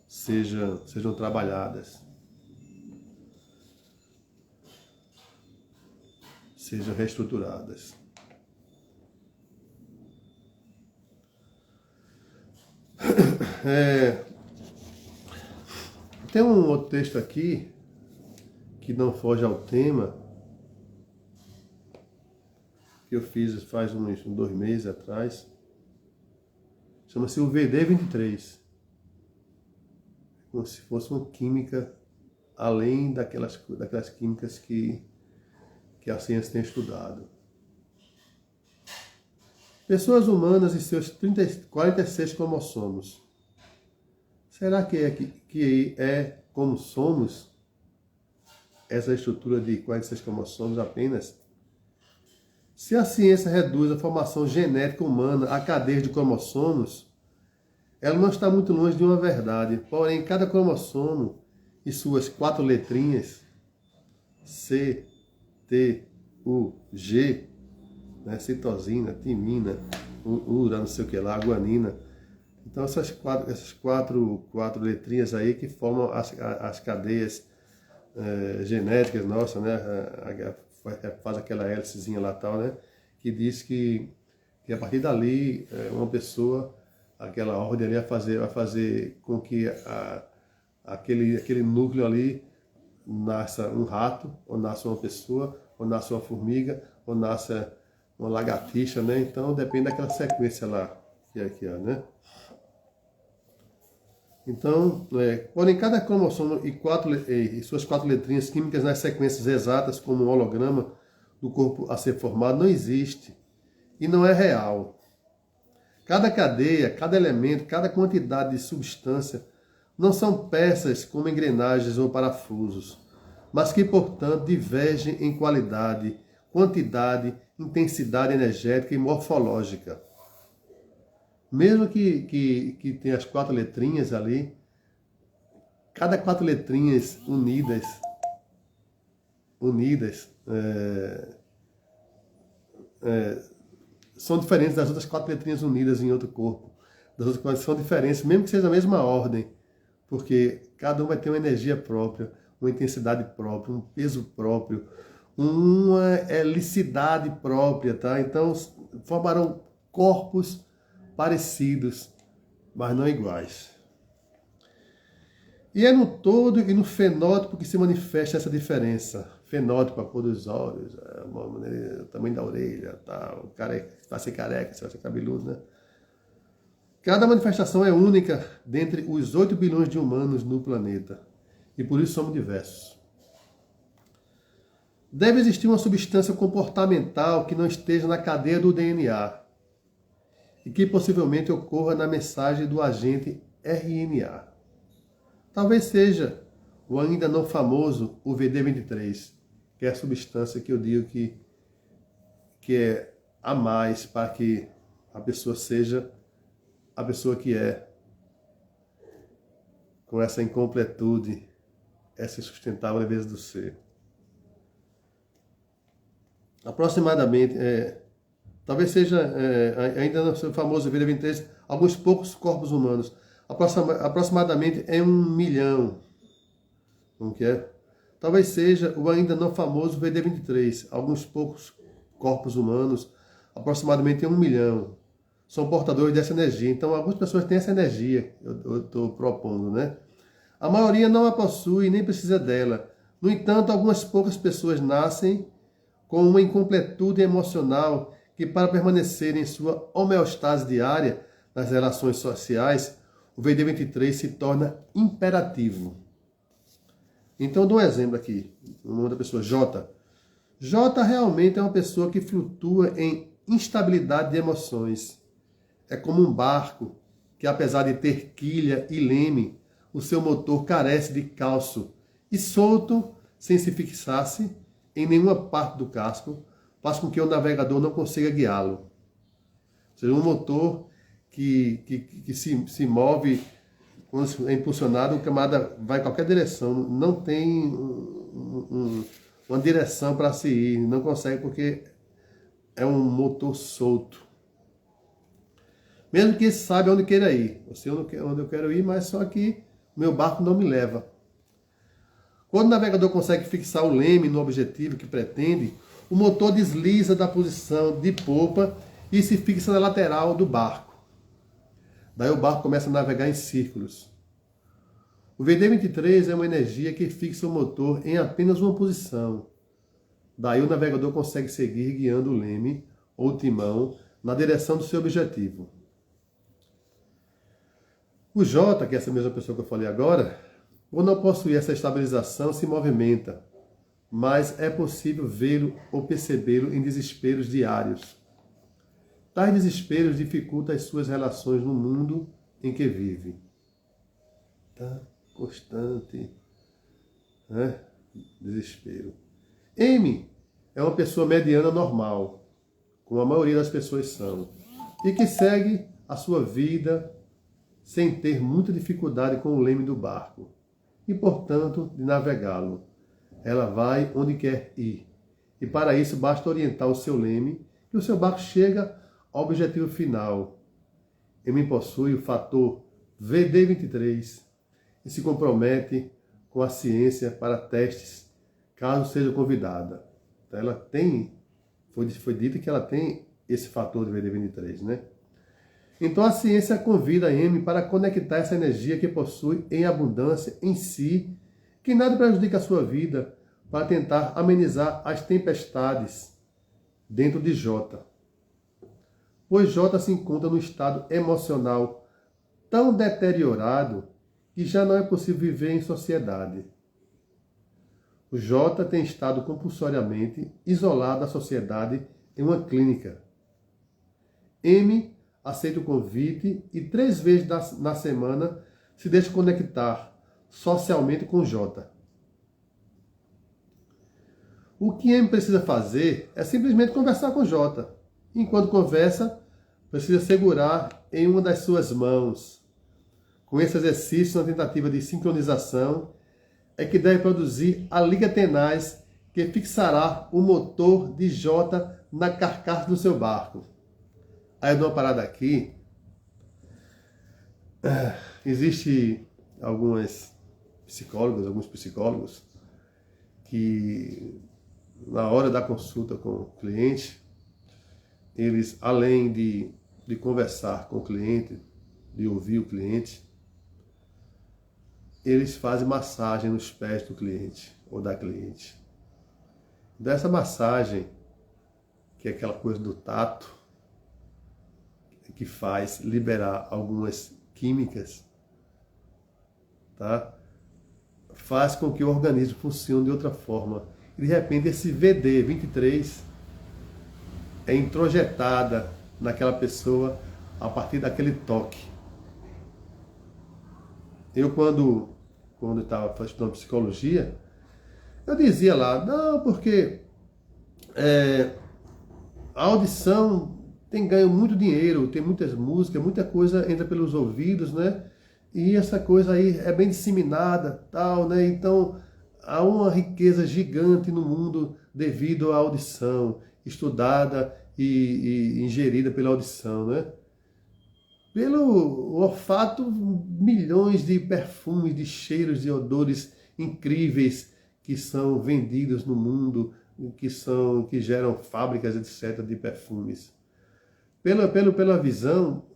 sejam trabalhadas, sejam reestruturadas. Tem um outro texto aqui que não foge ao tema, que eu fiz faz uns 2 meses atrás. Chama-se o VD23. Como se fosse uma química além daquelas químicas que a ciência tem estudado. Pessoas humanas e seus 46 cromossomos. Será que é como somos? Essa estrutura de 46 cromossomos apenas? Se a ciência reduz a formação genética humana a cadeias de cromossomos, ela não está muito longe de uma verdade. Porém, cada cromossomo e suas 4 letrinhas, C, T, U, G, né, citosina, timina, ura, não sei o que lá, guanina. Então essas quatro letrinhas aí que formam as cadeias genéticas nossas, né? Faz aquela hélicezinha lá tal, né? Que diz que a partir dali uma pessoa, aquela ordem ali vai fazer com que aquele núcleo ali nasça um rato, ou nasça uma pessoa, ou nasça uma formiga, ou nasça uma lagartixa, né? Então depende daquela sequência lá que aqui, ó, né? Então, porém, cada cromossomo e suas 4 letrinhas químicas nas sequências exatas, como um holograma do corpo a ser formado, não existe e não é real. Cada cadeia, cada elemento, cada quantidade de substância não são peças como engrenagens ou parafusos, mas que, portanto, divergem em qualidade, quantidade, intensidade energética e morfológica. Mesmo que tenha as 4 letrinhas ali, cada 4 letrinhas unidas são diferentes das outras 4 letrinhas unidas em outro corpo. Das outras 4 são diferentes, mesmo que seja a mesma ordem, porque cada um vai ter uma energia própria, uma intensidade própria, um peso próprio, uma helicidade própria, tá? Então formarão corpos parecidos, mas não iguais. E é no todo e no fenótipo que se manifesta essa diferença. Fenótipo, a cor dos olhos, o tamanho da orelha, tal. O cara vai ser careca, você vai ser cabeludo, né? Cada manifestação é única dentre os 8 bilhões de humanos no planeta. E por isso somos diversos. Deve existir uma substância comportamental que não esteja na cadeia do DNA e que possivelmente ocorra na mensagem do agente RNA. Talvez seja o ainda não famoso UVD23, que é a substância que eu digo que é a mais para que a pessoa seja a pessoa que é, com essa incompletude, essa insustentável leveza do ser. Aproximadamente, talvez seja, ainda não o famoso UVD23, alguns poucos corpos humanos, aproximadamente é 1 milhão. Como que é? Talvez seja o ainda não famoso VD23, alguns poucos corpos humanos, aproximadamente 1 milhão, são portadores dessa energia. Então, algumas pessoas têm essa energia, eu estou propondo, né? A maioria não a possui nem precisa dela. No entanto, algumas poucas pessoas nascem com uma incompletude emocional que, para permanecer em sua homeostase diária nas relações sociais, o VD23 se torna imperativo. Então, eu dou um exemplo aqui. O nome da pessoa, J. J realmente é uma pessoa que flutua em instabilidade de emoções. É como um barco que, apesar de ter quilha e leme, o seu motor carece de calço e solto, sem se fixar-se em nenhuma parte do casco, faz com que o navegador não consiga guiá-lo. Ou seja, um motor que se move, quando é impulsionado, o camarada vai em qualquer direção, não tem uma direção para se ir, não consegue porque é um motor solto. Mesmo que saiba onde queira ir, eu sei onde eu quero ir, mas só que meu barco não me leva. Quando o navegador consegue fixar o leme no objetivo que pretende, o motor desliza da posição de popa e se fixa na lateral do barco. Daí o barco começa a navegar em círculos. O VD23 é uma energia que fixa o motor em apenas uma posição. Daí o navegador consegue seguir guiando o leme ou timão na direção do seu objetivo. O J, que é essa mesma pessoa que eu falei agora, por não possuir essa estabilização, se movimenta, mas é possível vê-lo ou percebê-lo em desesperos diários. Tais desesperos dificultam as suas relações no mundo em que vive. Tá? Constante, né? Desespero. M é uma pessoa mediana normal, como a maioria das pessoas são, e que segue a sua vida sem ter muita dificuldade com o leme do barco, e portanto de navegá-lo. Ela vai onde quer ir, e para isso basta orientar o seu leme, e o seu barco chega ao objetivo final. M possui o fator VD23 e se compromete com a ciência para testes, caso seja convidada. Então ela tem, foi dito que ela tem esse fator de VD23, né? Então a ciência convida a M para conectar essa energia que possui em abundância em si, que nada prejudica a sua vida, para tentar amenizar as tempestades dentro de J. Pois J se encontra no estado emocional tão deteriorado que já não é possível viver em sociedade. O J tem estado compulsoriamente isolado da sociedade em uma clínica. M aceita o convite e 3 vezes na semana se deixa conectar socialmente com J. O que M precisa fazer é simplesmente conversar com J. Enquanto conversa, precisa segurar em uma das suas mãos. Com esse exercício, na tentativa de sincronização, é que deve produzir a liga tenaz que fixará o motor de J na carcaça do seu barco. Aí eu dou uma parada aqui. Existe alguns psicólogos, que na hora da consulta com o cliente, eles, além de conversar com o cliente, de ouvir o cliente, eles fazem massagem nos pés do cliente ou da cliente. Dessa massagem, que é aquela coisa do tato, que faz liberar algumas químicas, tá? Faz com que o organismo funcione de outra forma. E de repente esse VD23 é introjetada naquela pessoa a partir daquele toque. Eu quando estava estudando psicologia, eu dizia lá, não, porque a audição tem ganho muito dinheiro, tem muitas músicas, muita coisa entra pelos ouvidos, né? E essa coisa aí é bem disseminada, tal, né? Então há uma riqueza gigante no mundo devido à audição, estudada e ingerida pela audição, né? Pelo olfato, milhões de perfumes, de cheiros, de odores incríveis que são vendidos no mundo, que geram fábricas, etc., de perfumes. Pela visão,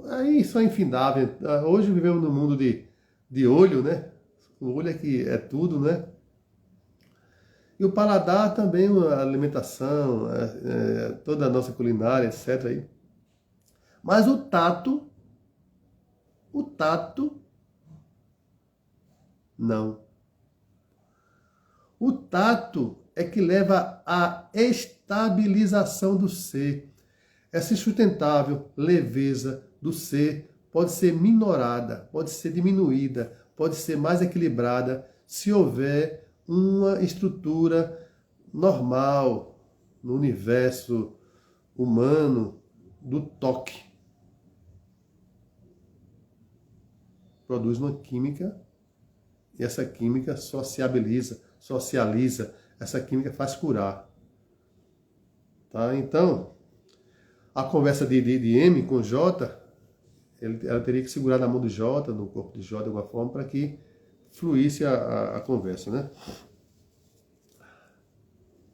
aí são infindáveis. Hoje vivemos num mundo de olho, né? O olho é que é tudo, né? E o paladar também, a alimentação, toda a nossa culinária, etc. Aí. Mas o tato, não. O tato é que leva à estabilização do ser. Essa insustentável leveza do ser pode ser minorada, pode ser diminuída, pode ser mais equilibrada se houver uma estrutura normal no universo humano do toque. Produz uma química e essa química socializa, essa química faz curar. Tá? Então, a conversa de M com J, ela teria que segurar na mão do J, no corpo de J de alguma forma, para que fluísse a conversa, né?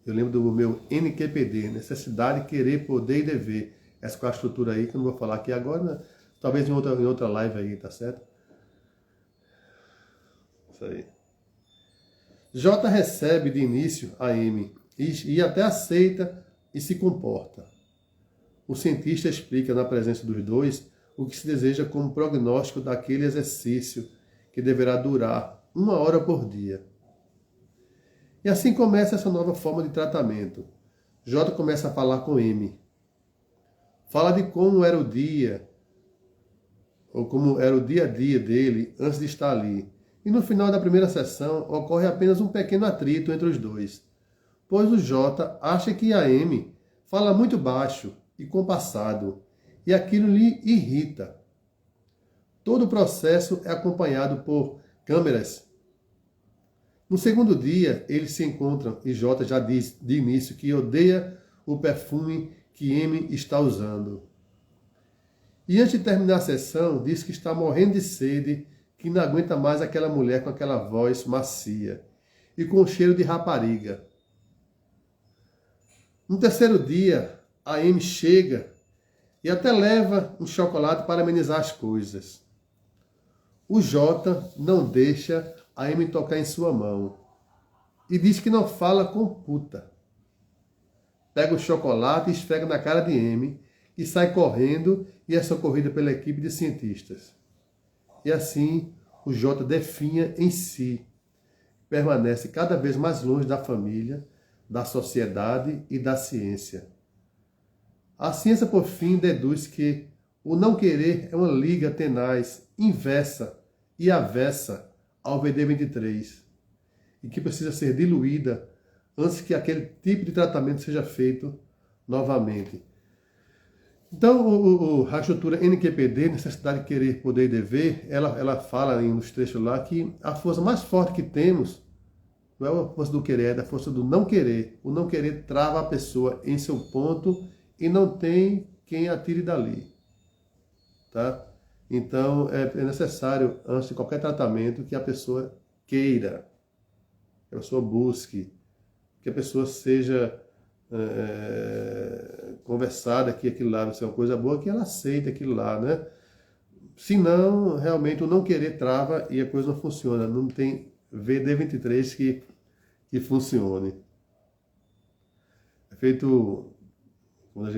Eu lembro do meu NQPD, necessidade, querer, poder e dever. Essa com a estrutura aí, que eu não vou falar aqui agora, né? Talvez em outra live aí, tá certo? Isso aí. J recebe de início a M e até aceita e se comporta. o cientista explica na presença dos dois o que se deseja como prognóstico daquele exercício que deverá durar 1 hora por dia. E assim começa essa nova forma de tratamento. J começa a falar com M. Fala de como era o dia, ou como era o dia a dia dele antes de estar ali. E no final da primeira sessão ocorre apenas um pequeno atrito entre os dois, pois o J acha que a M fala muito baixo e compassado, e aquilo lhe irrita. Todo o processo é acompanhado por câmeras. No segundo dia, eles se encontram e J já diz de início que odeia o perfume que M está usando. E antes de terminar a sessão, diz que está morrendo de sede, que não aguenta mais aquela mulher com aquela voz macia e com cheiro de rapariga. No terceiro dia, a M chega e até leva um chocolate para amenizar as coisas. O J não deixa a M tocar em sua mão e diz que não fala com puta. Pega o chocolate e esfrega na cara de M, que sai correndo e é socorrida pela equipe de cientistas. E assim o J definha em si, permanece cada vez mais longe da família, da sociedade e da ciência. A ciência, por fim, deduz que o não querer é uma liga tenaz, inversa e avessa ao VD23, e que precisa ser diluída antes que aquele tipo de tratamento seja feito novamente. Então, a estrutura NQPD, necessidade de querer, poder e dever, ela fala nos trechos lá que a força mais forte que temos não é a força do querer, é a força do não querer. O não querer trava a pessoa em seu ponto e não tem quem atire dali. Tá? Então, é necessário, antes de qualquer tratamento, que a pessoa queira, que a pessoa busque, que a pessoa seja conversada que aquilo lá vai ser uma coisa boa, que ela aceite aquilo lá, né? Senão, realmente, o não querer trava e a coisa não funciona. Não tem VD23 que funcione. É feito... Quando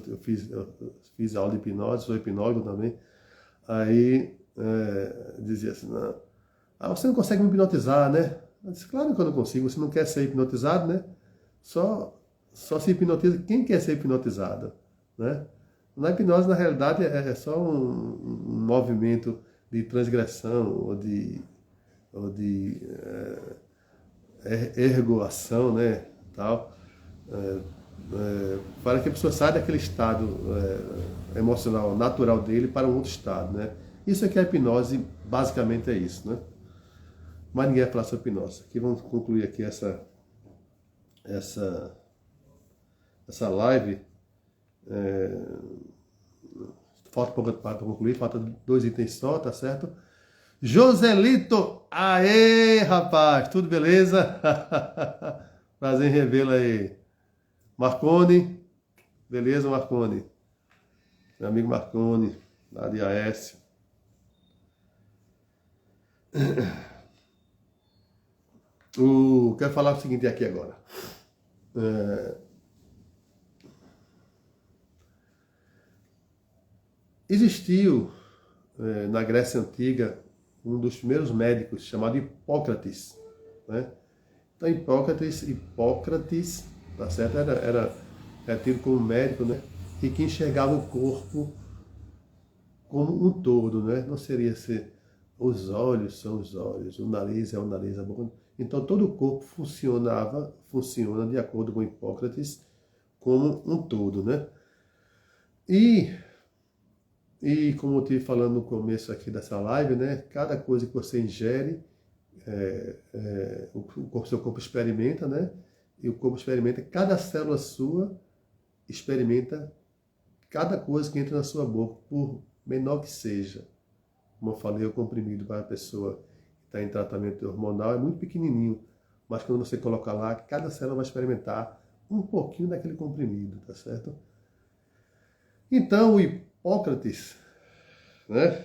eu fiz aula de hipnose, sou hipnólogo também, aí dizia assim, não, você não consegue me hipnotizar, né? Eu disse, claro que eu não consigo, você não quer ser hipnotizado, né? Só se hipnotiza quem quer ser hipnotizado, né? Na hipnose, na realidade, é só um movimento de transgressão ou de ergoação, né? Tal, para que a pessoa saia daquele estado emocional natural dele para um outro estado, né? Isso é que a hipnose basicamente é isso, né? Mas ninguém vai falar sobre hipnose. Aqui vamos concluir aqui essa live. Falta pouco para concluir, falta 2 itens só, tá certo? Joselito! Aê, rapaz! Tudo beleza? Prazer em revê-lo aí. Marcone, beleza, Marcone? Meu amigo Marcone, lá de Aécio. Quero falar o seguinte aqui agora. Existiu na Grécia Antiga um dos primeiros médicos chamado Hipócrates, né? Então Hipócrates, tá certo? Era tido como médico, né? E que enxergava o corpo como um todo, né? Não seria ser os olhos são os olhos, o nariz é o nariz, a boca. Então todo o corpo funciona de acordo com Hipócrates como um todo, né? E como eu estive falando no começo aqui dessa live, né? Cada coisa que você ingere, o seu corpo experimenta, né? E o corpo experimenta, cada célula sua experimenta cada coisa que entra na sua boca, por menor que seja. Como eu falei, o comprimido para a pessoa que está em tratamento hormonal é muito pequenininho, mas quando você coloca lá, cada célula vai experimentar um pouquinho daquele comprimido, tá certo? Então, o Hipócrates, né?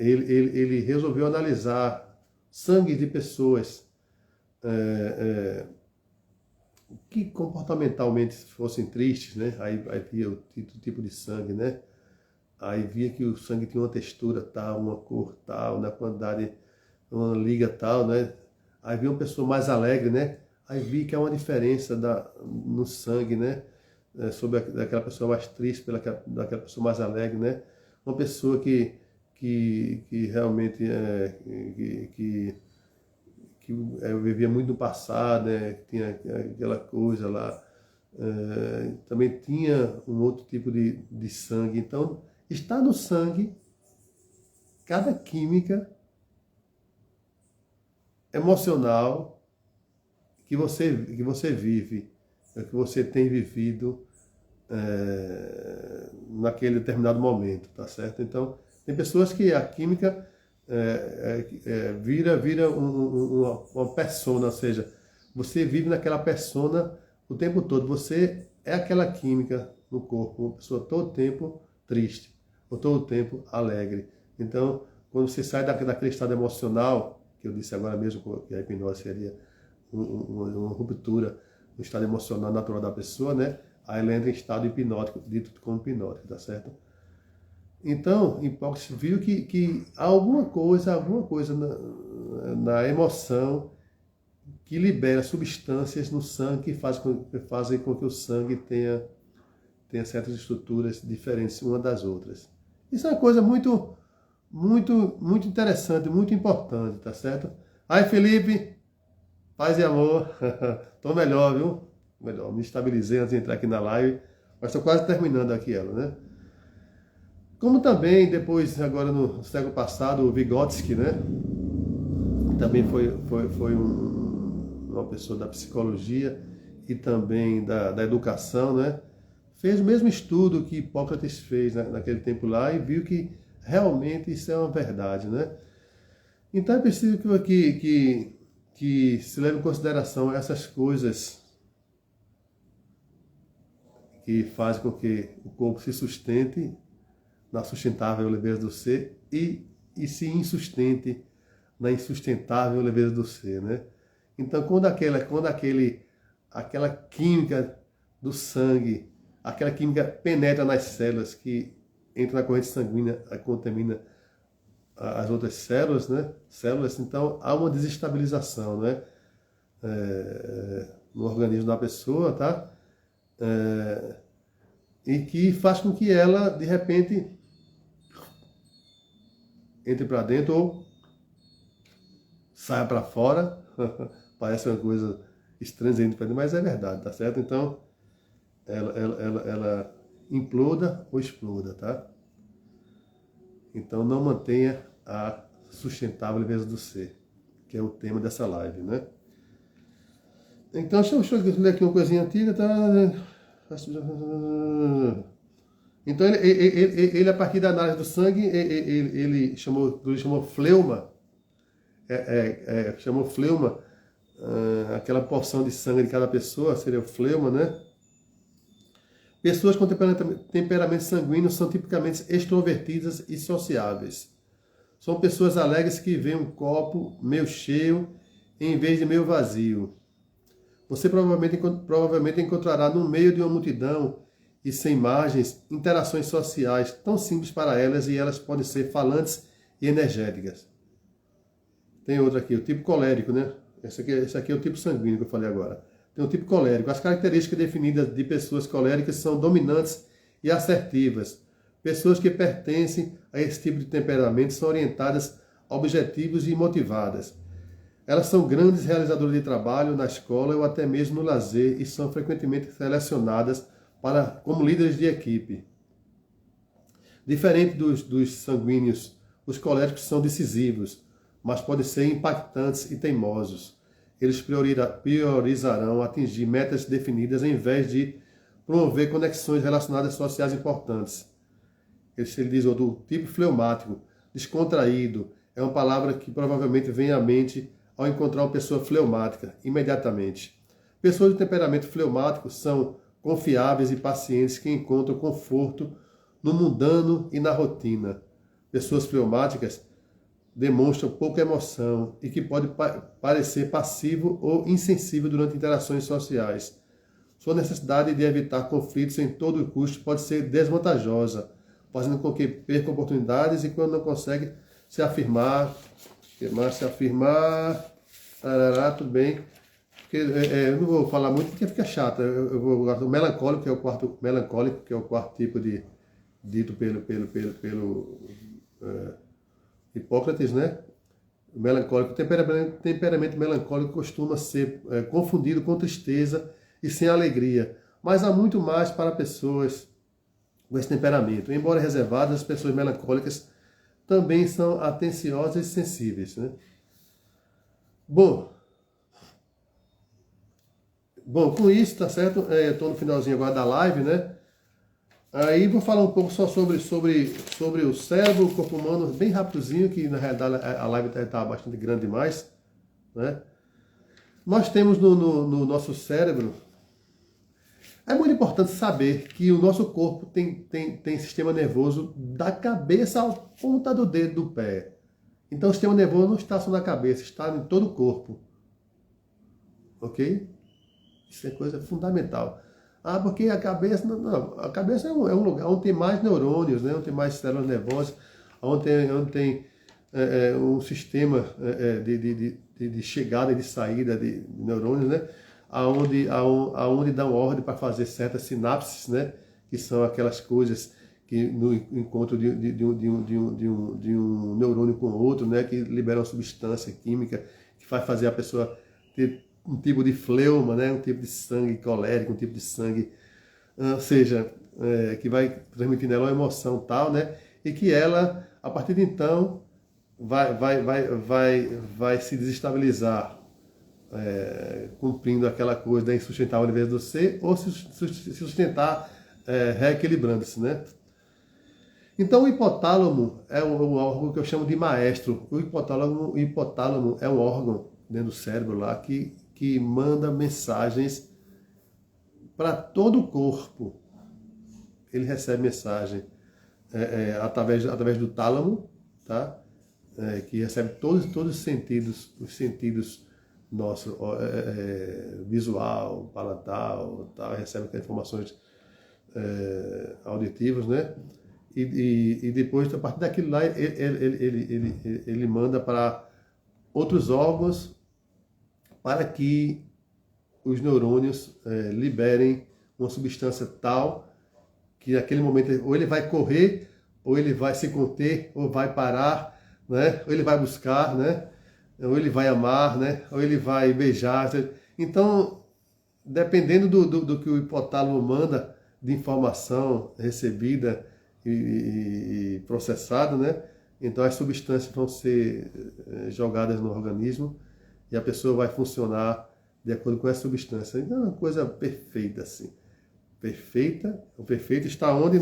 Ele resolveu analisar sangue de pessoas que comportamentalmente fossem tristes, né? Aí via o tipo de sangue, né? Aí via que o sangue tinha uma textura tal, uma cor tal, na quantidade, uma liga tal, né? Aí via uma pessoa mais alegre, né? Aí vi que há uma diferença no sangue, né? Sobre daquela pessoa mais triste daquela pessoa mais alegre, né? Uma pessoa que realmente vivia muito no passado, né? Tinha aquela coisa lá, também tinha um outro tipo de sangue. Então, está no sangue cada química emocional que você vive, que você tem vivido naquele determinado momento, tá certo? Então, tem pessoas que a química vira uma persona, ou seja, você vive naquela persona o tempo todo, você é aquela química no corpo, uma pessoa todo o tempo triste, ou todo o tempo alegre. Então, quando você sai daquele estado emocional, que eu disse agora mesmo que a hipnose seria uma ruptura no estado emocional natural da pessoa, né? Aí ela entra em estado hipnótico, dito como hipnótico, tá certo? Então, Hipócrates viu que há alguma coisa na emoção que libera substâncias no sangue que fazem com que o sangue tenha certas estruturas diferentes umas das outras. Isso é uma coisa muito, muito, muito interessante, muito importante, tá certo? Aí, Felipe, paz e amor. Tô melhor, viu? Melhor, me estabilizei antes de entrar aqui na live, mas estou quase terminando aqui ela, né? Como também, depois, agora no século passado, o Vygotsky, né? Também foi uma pessoa da psicologia e também da educação, né? Fez o mesmo estudo que Hipócrates fez naquele tempo lá e viu que realmente isso é uma verdade, né? Então é preciso que se leve em consideração essas coisas que fazem com que o corpo se sustente na sustentável leveza do ser e se insustente na insustentável leveza do ser, né? Então, quando aquela química do sangue, aquela química penetra nas células, que entra na corrente sanguínea, contamina as outras células, né? Então há uma desestabilização, né? No organismo da pessoa, tá? E que faz com que ela, de repente, entre para dentro ou saia para fora. Parece uma coisa estranha, mas é verdade, tá certo? Então, ela imploda ou exploda, tá? Então, não mantenha a sustentável leveza do ser, que é o tema dessa live, né? Então, deixa eu ler aqui uma coisinha antiga, tá? Então, ele a partir da análise do sangue, ele chamou fleuma, chamou fleuma, aquela porção de sangue de cada pessoa, seria o fleuma, né? Pessoas com temperamento sanguíneo são tipicamente extrovertidas e sociáveis. São pessoas alegres que veem um copo meio cheio em vez de meio vazio. Você provavelmente encontrará no meio de uma multidão e sem margens interações sociais tão simples para elas e elas podem ser falantes e energéticas. Tem outra aqui, o tipo colérico, né? Esse aqui é o tipo sanguíneo que eu falei agora. Tem o tipo colérico. As características definidas de pessoas coléricas são dominantes e assertivas. Pessoas que pertencem a esse tipo de temperamento são orientadas a objetivos e motivadas. Elas são grandes realizadoras de trabalho na escola ou até mesmo no lazer e são frequentemente selecionadas como líderes de equipe. Diferente dos sanguíneos, os coléricos são decisivos, mas podem ser impactantes e teimosos. Eles priorizarão atingir metas definidas em vez de promover conexões relacionadas sociais importantes. Ele diz do tipo fleumático, descontraído, é uma palavra que provavelmente vem à mente ao encontrar uma pessoa fleumática, imediatamente. Pessoas de temperamento fleumático são confiáveis e pacientes que encontram conforto no mundano e na rotina. Pessoas fleumáticas demonstram pouca emoção e que pode parecer passivo ou insensível durante interações sociais. Sua necessidade de evitar conflitos em todo custo pode ser desvantajosa, fazendo com que perca oportunidades e quando não consegue se afirmar, tarará, tudo bem. Porque, eu não vou falar muito porque fica chato. Eu vou o melancólico, que é o quarto tipo de dito pelo Hipócrates, né? O melancólico, temperamento melancólico costuma ser confundido com tristeza e sem alegria, mas há muito mais para pessoas com esse temperamento. Embora reservadas, as pessoas melancólicas também são atenciosas e sensíveis, né? Bom, com isso, tá certo? Estou no finalzinho agora da live, né? Aí vou falar um pouco só sobre o cérebro, o corpo humano, bem rapidozinho, que na realidade a live está bastante grande demais, né? Nós temos no nosso cérebro, é muito importante saber que o nosso corpo tem sistema nervoso da cabeça à ponta do dedo do pé. Então o sistema nervoso não está só na cabeça, está em todo o corpo. Ok? Isso é coisa fundamental. Ah, porque a cabeça... Não, a cabeça é um lugar onde tem mais neurônios, né? Onde tem mais células nervosas, onde tem um sistema de chegada e de saída de neurônios, né? Aonde dão ordem para fazer certas sinapses, né? Que são aquelas coisas que no encontro de um neurônio com o outro, né? Que liberam uma substância química que vai fazer a pessoa ter um tipo de fleuma, né? Um tipo de sangue colérico, um tipo de sangue, ou seja, que vai transmitir nela uma emoção tal, né? E que ela, a partir de então, vai se desestabilizar, cumprindo aquela coisa da insustentável ao invés do ser, ou se sustentar reequilibrando-se, né? Então o hipotálamo é um órgão que eu chamo de maestro. O hipotálamo é um órgão dentro do cérebro lá que manda mensagens para todo o corpo. Ele recebe mensagem através do tálamo, tá? Que recebe todos os sentidos nossos, visual, palatal, tá? Recebe informações auditivas, né? E depois, a partir daquilo lá, ele manda para outros órgãos para que os neurônios liberem uma substância tal que naquele momento ou ele vai correr, ou ele vai se conter, ou vai parar, né? Ou ele vai buscar, né? Ou ele vai amar, né? Ou ele vai beijar. Então, dependendo do que o hipotálamo manda de informação recebida e processada, né? Então as substâncias vão ser jogadas no organismo e a pessoa vai funcionar de acordo com essa substância. Então é uma coisa perfeita, assim. Perfeita. O perfeito está onde?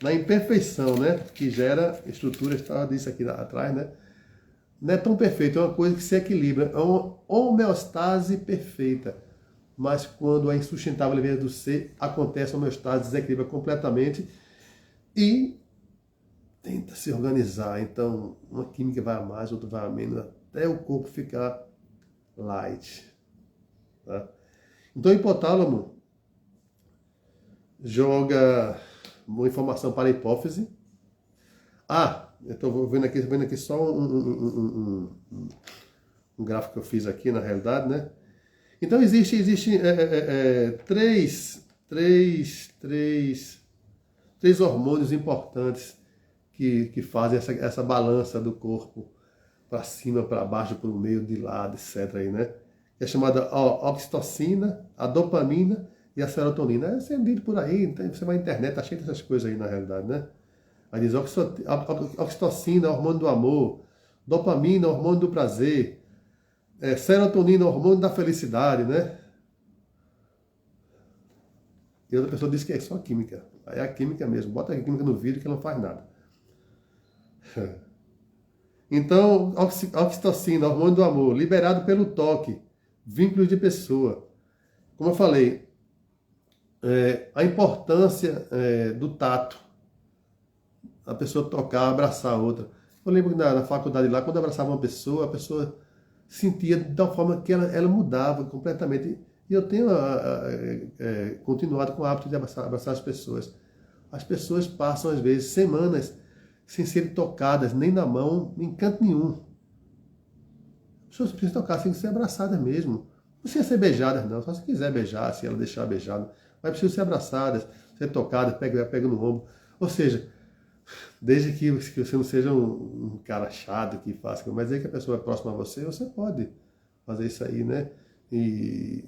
Na imperfeição, né? Que gera estrutura, estava disso aqui atrás, né? Não é tão perfeito, é uma coisa que se equilibra. É uma homeostase perfeita. Mas quando é insustentável ao invés do ser, acontece a homeostase, desequilibra completamente e tenta se organizar. Então, uma química vai a mais, outra vai a menos, até o corpo ficar light. Tá? Então, o hipotálamo joga uma informação para a hipófise. Eu estou vendo aqui só um gráfico que eu fiz aqui, na realidade, né? Então, existem três hormônios importantes que fazem essa balança do corpo para cima, para baixo, para o meio, de lado, etc. Aí, né? É chamada oxitocina, a dopamina e a serotonina. Você é lido por aí, você vai na internet, tá cheio dessas coisas aí na realidade, né? Aí diz oxitocina, hormônio do amor, dopamina, hormônio do prazer, serotonina, hormônio da felicidade, né? E outra pessoa diz que é só química. Aí é a química mesmo. Bota a química no vídeo que não faz nada. Então, oxitocina, hormônio do amor, liberado pelo toque, vínculos de pessoa. Como eu falei, a importância do tato. A pessoa tocar, abraçar a outra. Eu lembro que na faculdade lá, quando eu abraçava uma pessoa, a pessoa sentia de tal forma que ela mudava completamente. E eu tenho continuado com o hábito de abraçar as pessoas. As pessoas passam, às vezes, semanas sem serem tocadas, nem na mão, em canto nenhum. As pessoas precisam tocar, têm que ser abraçadas mesmo. Não precisa ser beijadas, não. Só se quiser beijar, se ela deixar beijada. Mas precisam ser abraçadas, ser tocadas, pega no ombro. Ou seja, desde que você não seja um cara chato que faça, mas aí que a pessoa é próxima a você, você pode fazer isso aí, né? E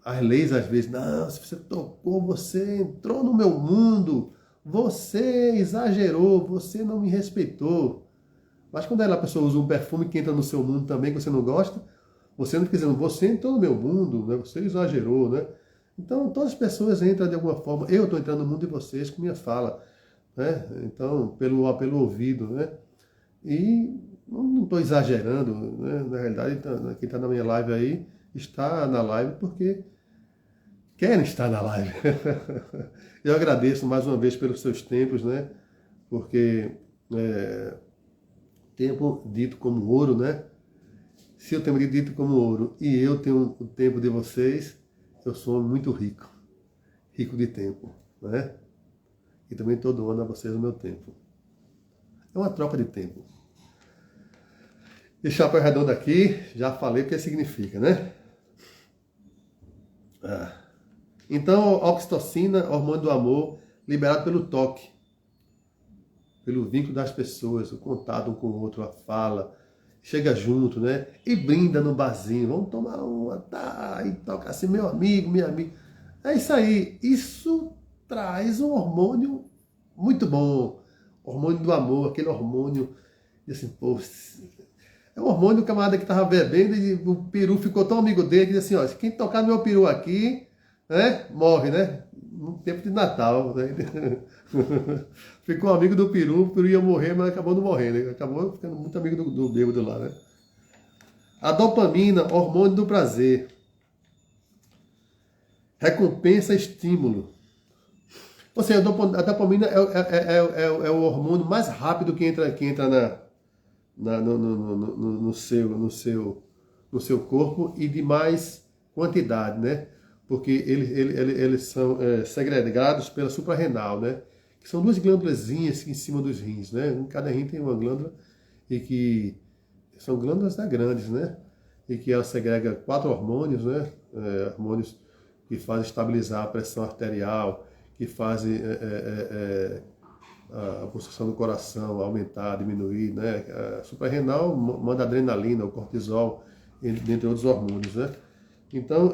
as leis às vezes, não, se você tocou, você entrou no meu mundo, você exagerou, você não me respeitou. Mas quando a pessoa usa um perfume que entra no seu mundo também, que você não gosta, você não fica dizendo, você entrou no meu mundo, né? Você exagerou, né? Então todas as pessoas entram de alguma forma, eu estou entrando no mundo de vocês com minha fala, né? Então, pelo ouvido, né? E não estou exagerando, né? Na realidade, quem está na minha live aí, está na live porque querem estar na live. Eu agradeço mais uma vez pelos seus tempos, né? Porque tempo dito como ouro, né? Se eu tenho dito como ouro e eu tenho o tempo de vocês, eu sou muito rico. Rico de tempo, né? E também estou doando a vocês o meu tempo. É uma troca de tempo. E chapéu redondo aqui, já falei o que significa, né? Então, oxitocina, hormônio do amor, liberado pelo toque, pelo vínculo das pessoas, o contato um com o outro, a fala, chega junto, né? E brinda no barzinho, vamos tomar uma, tá? E toca assim, meu amigo, minha amiga. É isso aí, isso traz um hormônio muito bom, hormônio do amor, aquele hormônio, assim, pô, é um hormônio do camarada que estava bebendo e o peru ficou tão amigo dele que disse assim, ó, quem tocar no meu peru aqui, né, morre, né? No tempo de Natal, né? Ficou amigo do peru, o peru ia morrer, mas acabou não morrendo, né? Acabou ficando muito amigo do bêbado lá, né? A dopamina, hormônio do prazer. Recompensa, estímulo. Ou seja, a dopamina é o hormônio mais rápido que entra no seu corpo e de mais quantidade, né? Porque eles são segregados pela suprarrenal, né? Que são duas glândulazinhas em cima dos rins, né? Cada rim tem uma glândula e que são glândulas grandes, né? E que ela segrega 4 hormônios, né? Hormônios que fazem estabilizar a pressão arterial, que fazem a pulsação do coração aumentar, diminuir, né? A suprarrenal manda adrenalina, o cortisol, entre outros hormônios, né? Então,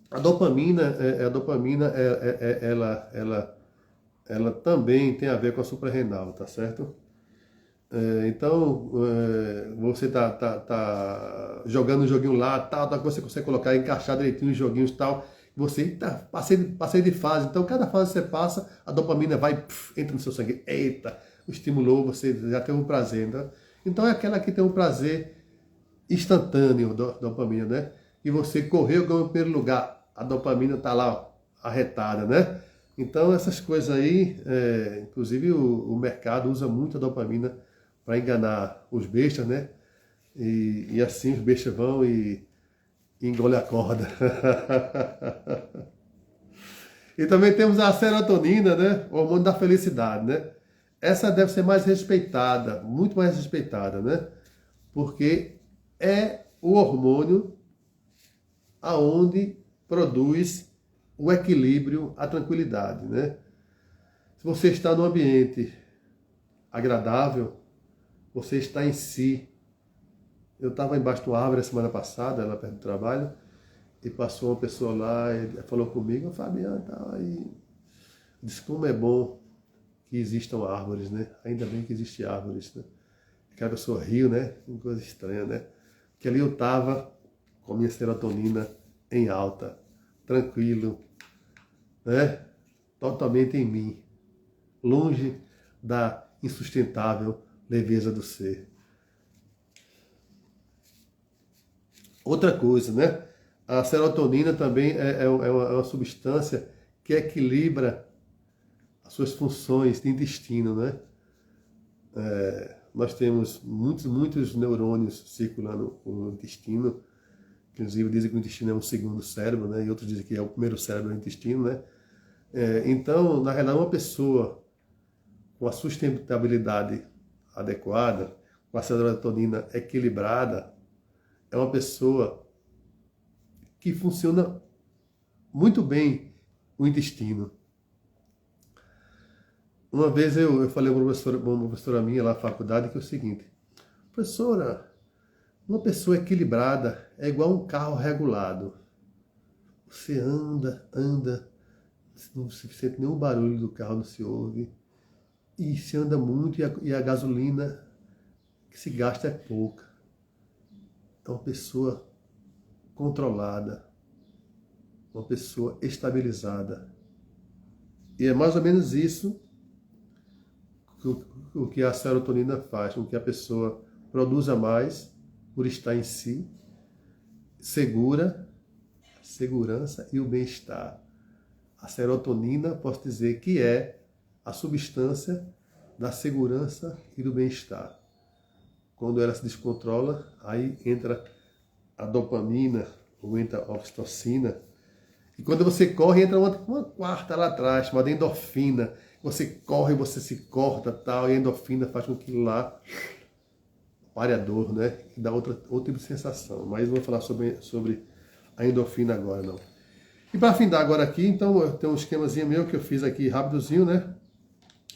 a dopamina, ela também tem a ver com a suprarrenal, tá certo? Então, você tá jogando um joguinho lá, tal, você consegue colocar, encaixar direitinho os joguinhos e tal, você passei de fase, então cada fase que você passa, a dopamina vai, entra no seu sangue, eita, estimulou, você já tem um prazer, né? Então é aquela que tem um prazer instantâneo, dopamina, né? E você correu, ganhou o primeiro lugar, a dopamina tá lá arretada, né? Então essas coisas aí, inclusive o mercado usa muito a dopamina para enganar os bestas, né? E assim os bestas vão e engole a corda. E também temos a serotonina, né? O hormônio da felicidade, né? Essa deve ser mais respeitada, muito mais respeitada, né? Porque é o hormônio aonde produz o equilíbrio, a tranquilidade, né? Se você está num ambiente agradável, você está em si. Eu estava embaixo de uma árvore a semana passada, lá perto do trabalho, e passou uma pessoa lá e falou comigo, Fabiano, tá, e disse como é bom que existam árvores, né? Ainda bem que existem árvores, né? Aquela pessoa riu, né? Uma coisa estranha, né? Porque ali eu estava com a minha serotonina em alta, tranquilo, né? Totalmente em mim, longe da insustentável leveza do ser. Outra coisa, né? A serotonina também é uma substância que equilibra as suas funções de intestino, né? Nós temos muitos neurônios circulando no intestino. Inclusive dizem que o intestino é um segundo cérebro, né? E outros dizem que é o primeiro cérebro do intestino, né? Então, na realidade, uma pessoa com a sustentabilidade adequada, com a serotonina equilibrada, é uma pessoa que funciona muito bem o intestino. Uma vez eu falei a uma professora minha lá na faculdade que é o seguinte: professora, uma pessoa equilibrada é igual um carro regulado. Você anda, não se sente nenhum barulho do carro, não se ouve. E se anda muito e a gasolina que se gasta é pouca. É uma pessoa controlada, uma pessoa estabilizada. E é mais ou menos isso o que a serotonina faz, com que a pessoa produza mais por estar em si, segurança e o bem-estar. A serotonina, posso dizer que é a substância da segurança e do bem-estar. Quando ela se descontrola, aí entra a dopamina, ou entra a oxitocina. E quando você corre, entra uma quarta lá atrás, chamada endorfina. Você corre, você se corta, tal, e a endorfina faz com que lá pare a dor, né? E dá outro tipo de sensação. Mas não vou falar sobre a endorfina agora, não. E para findar agora aqui, então, eu tenho um esquemazinho meu que eu fiz aqui rapidozinho, né?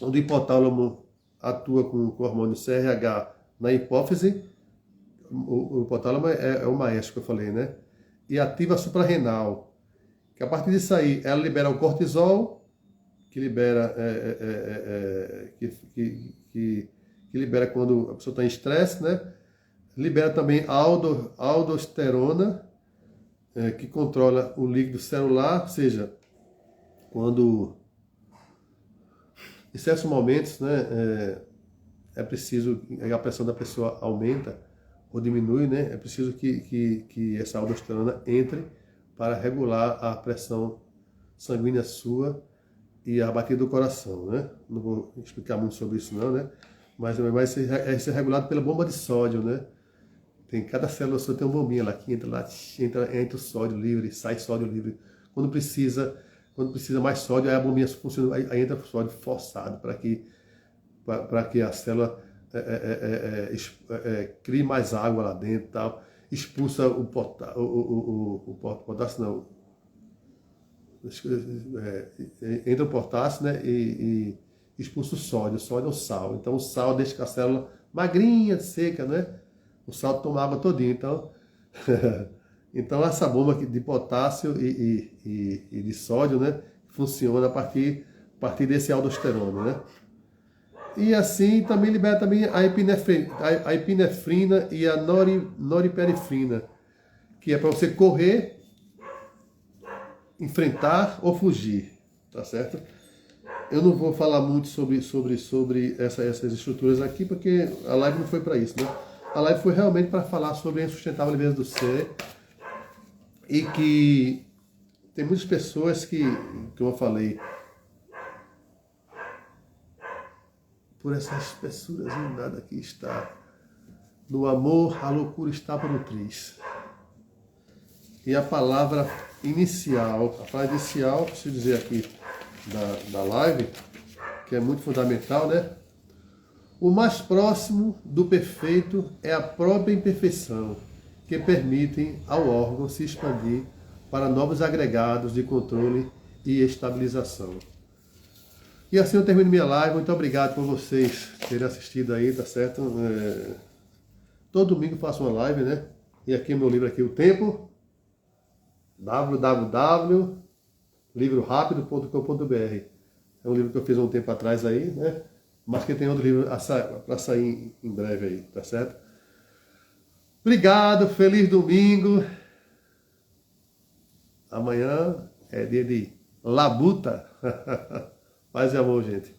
Onde o hipotálamo atua com o hormônio CRH na hipófise. O hipotálamo é o maestro que eu falei, né? E ativa a suprarrenal. Que a partir disso aí, ela libera o cortisol, que libera, que libera quando a pessoa está em estresse, né? Libera também a aldosterona, que controla o líquido celular, ou seja, quando em certos momentos, né, é preciso, a pressão da pessoa aumenta ou diminui, né? É preciso que essa aldosterona entre para regular a pressão sanguínea sua e a batida do coração, né? Não vou explicar muito sobre isso não, né? Mas isso é regulado pela bomba de sódio, né? Cada célula sua tem uma bombinha lá que entra o sódio livre, sai sódio livre. Quando precisa mais sódio, aí a bombinha funciona, aí entra o sódio forçado para que a célula crie mais água lá dentro e tal. Expulsa o potássio, não. Entra o potássio, né, e expulsa o sódio. O sódio é o sal. Então o sal deixa que a célula magrinha, seca, né? O sal toma água todinha. Então, então essa bomba de potássio e de sódio, né, funciona a partir desse aldosterona, né? E assim também libera também a epinefrina e a noripinefrina, que é para você correr, enfrentar ou fugir, tá certo? Eu não vou falar muito sobre essas estruturas aqui, porque a live não foi para isso, né? A live foi realmente para falar sobre a insustentável leveza do ser, e que tem muitas pessoas que, como eu falei, por essa espessura nada que está no amor, a loucura está por nutriz. E a palavra inicial, preciso dizer aqui da live, que é muito fundamental, né? O mais próximo do perfeito é a própria imperfeição, que permitem ao órgão se expandir para novos agregados de controle e estabilização. E assim eu termino minha live. Muito obrigado por vocês terem assistido aí, tá certo? Todo domingo eu faço uma live, né? E aqui o meu livro aqui, O Tempo, www.livrorapido.com.br. É um livro que eu fiz há um tempo atrás aí, né? Mas que tem outro livro para sair em breve aí, tá certo? Obrigado, feliz domingo. Amanhã é dia de labuta. Paz e amor, gente.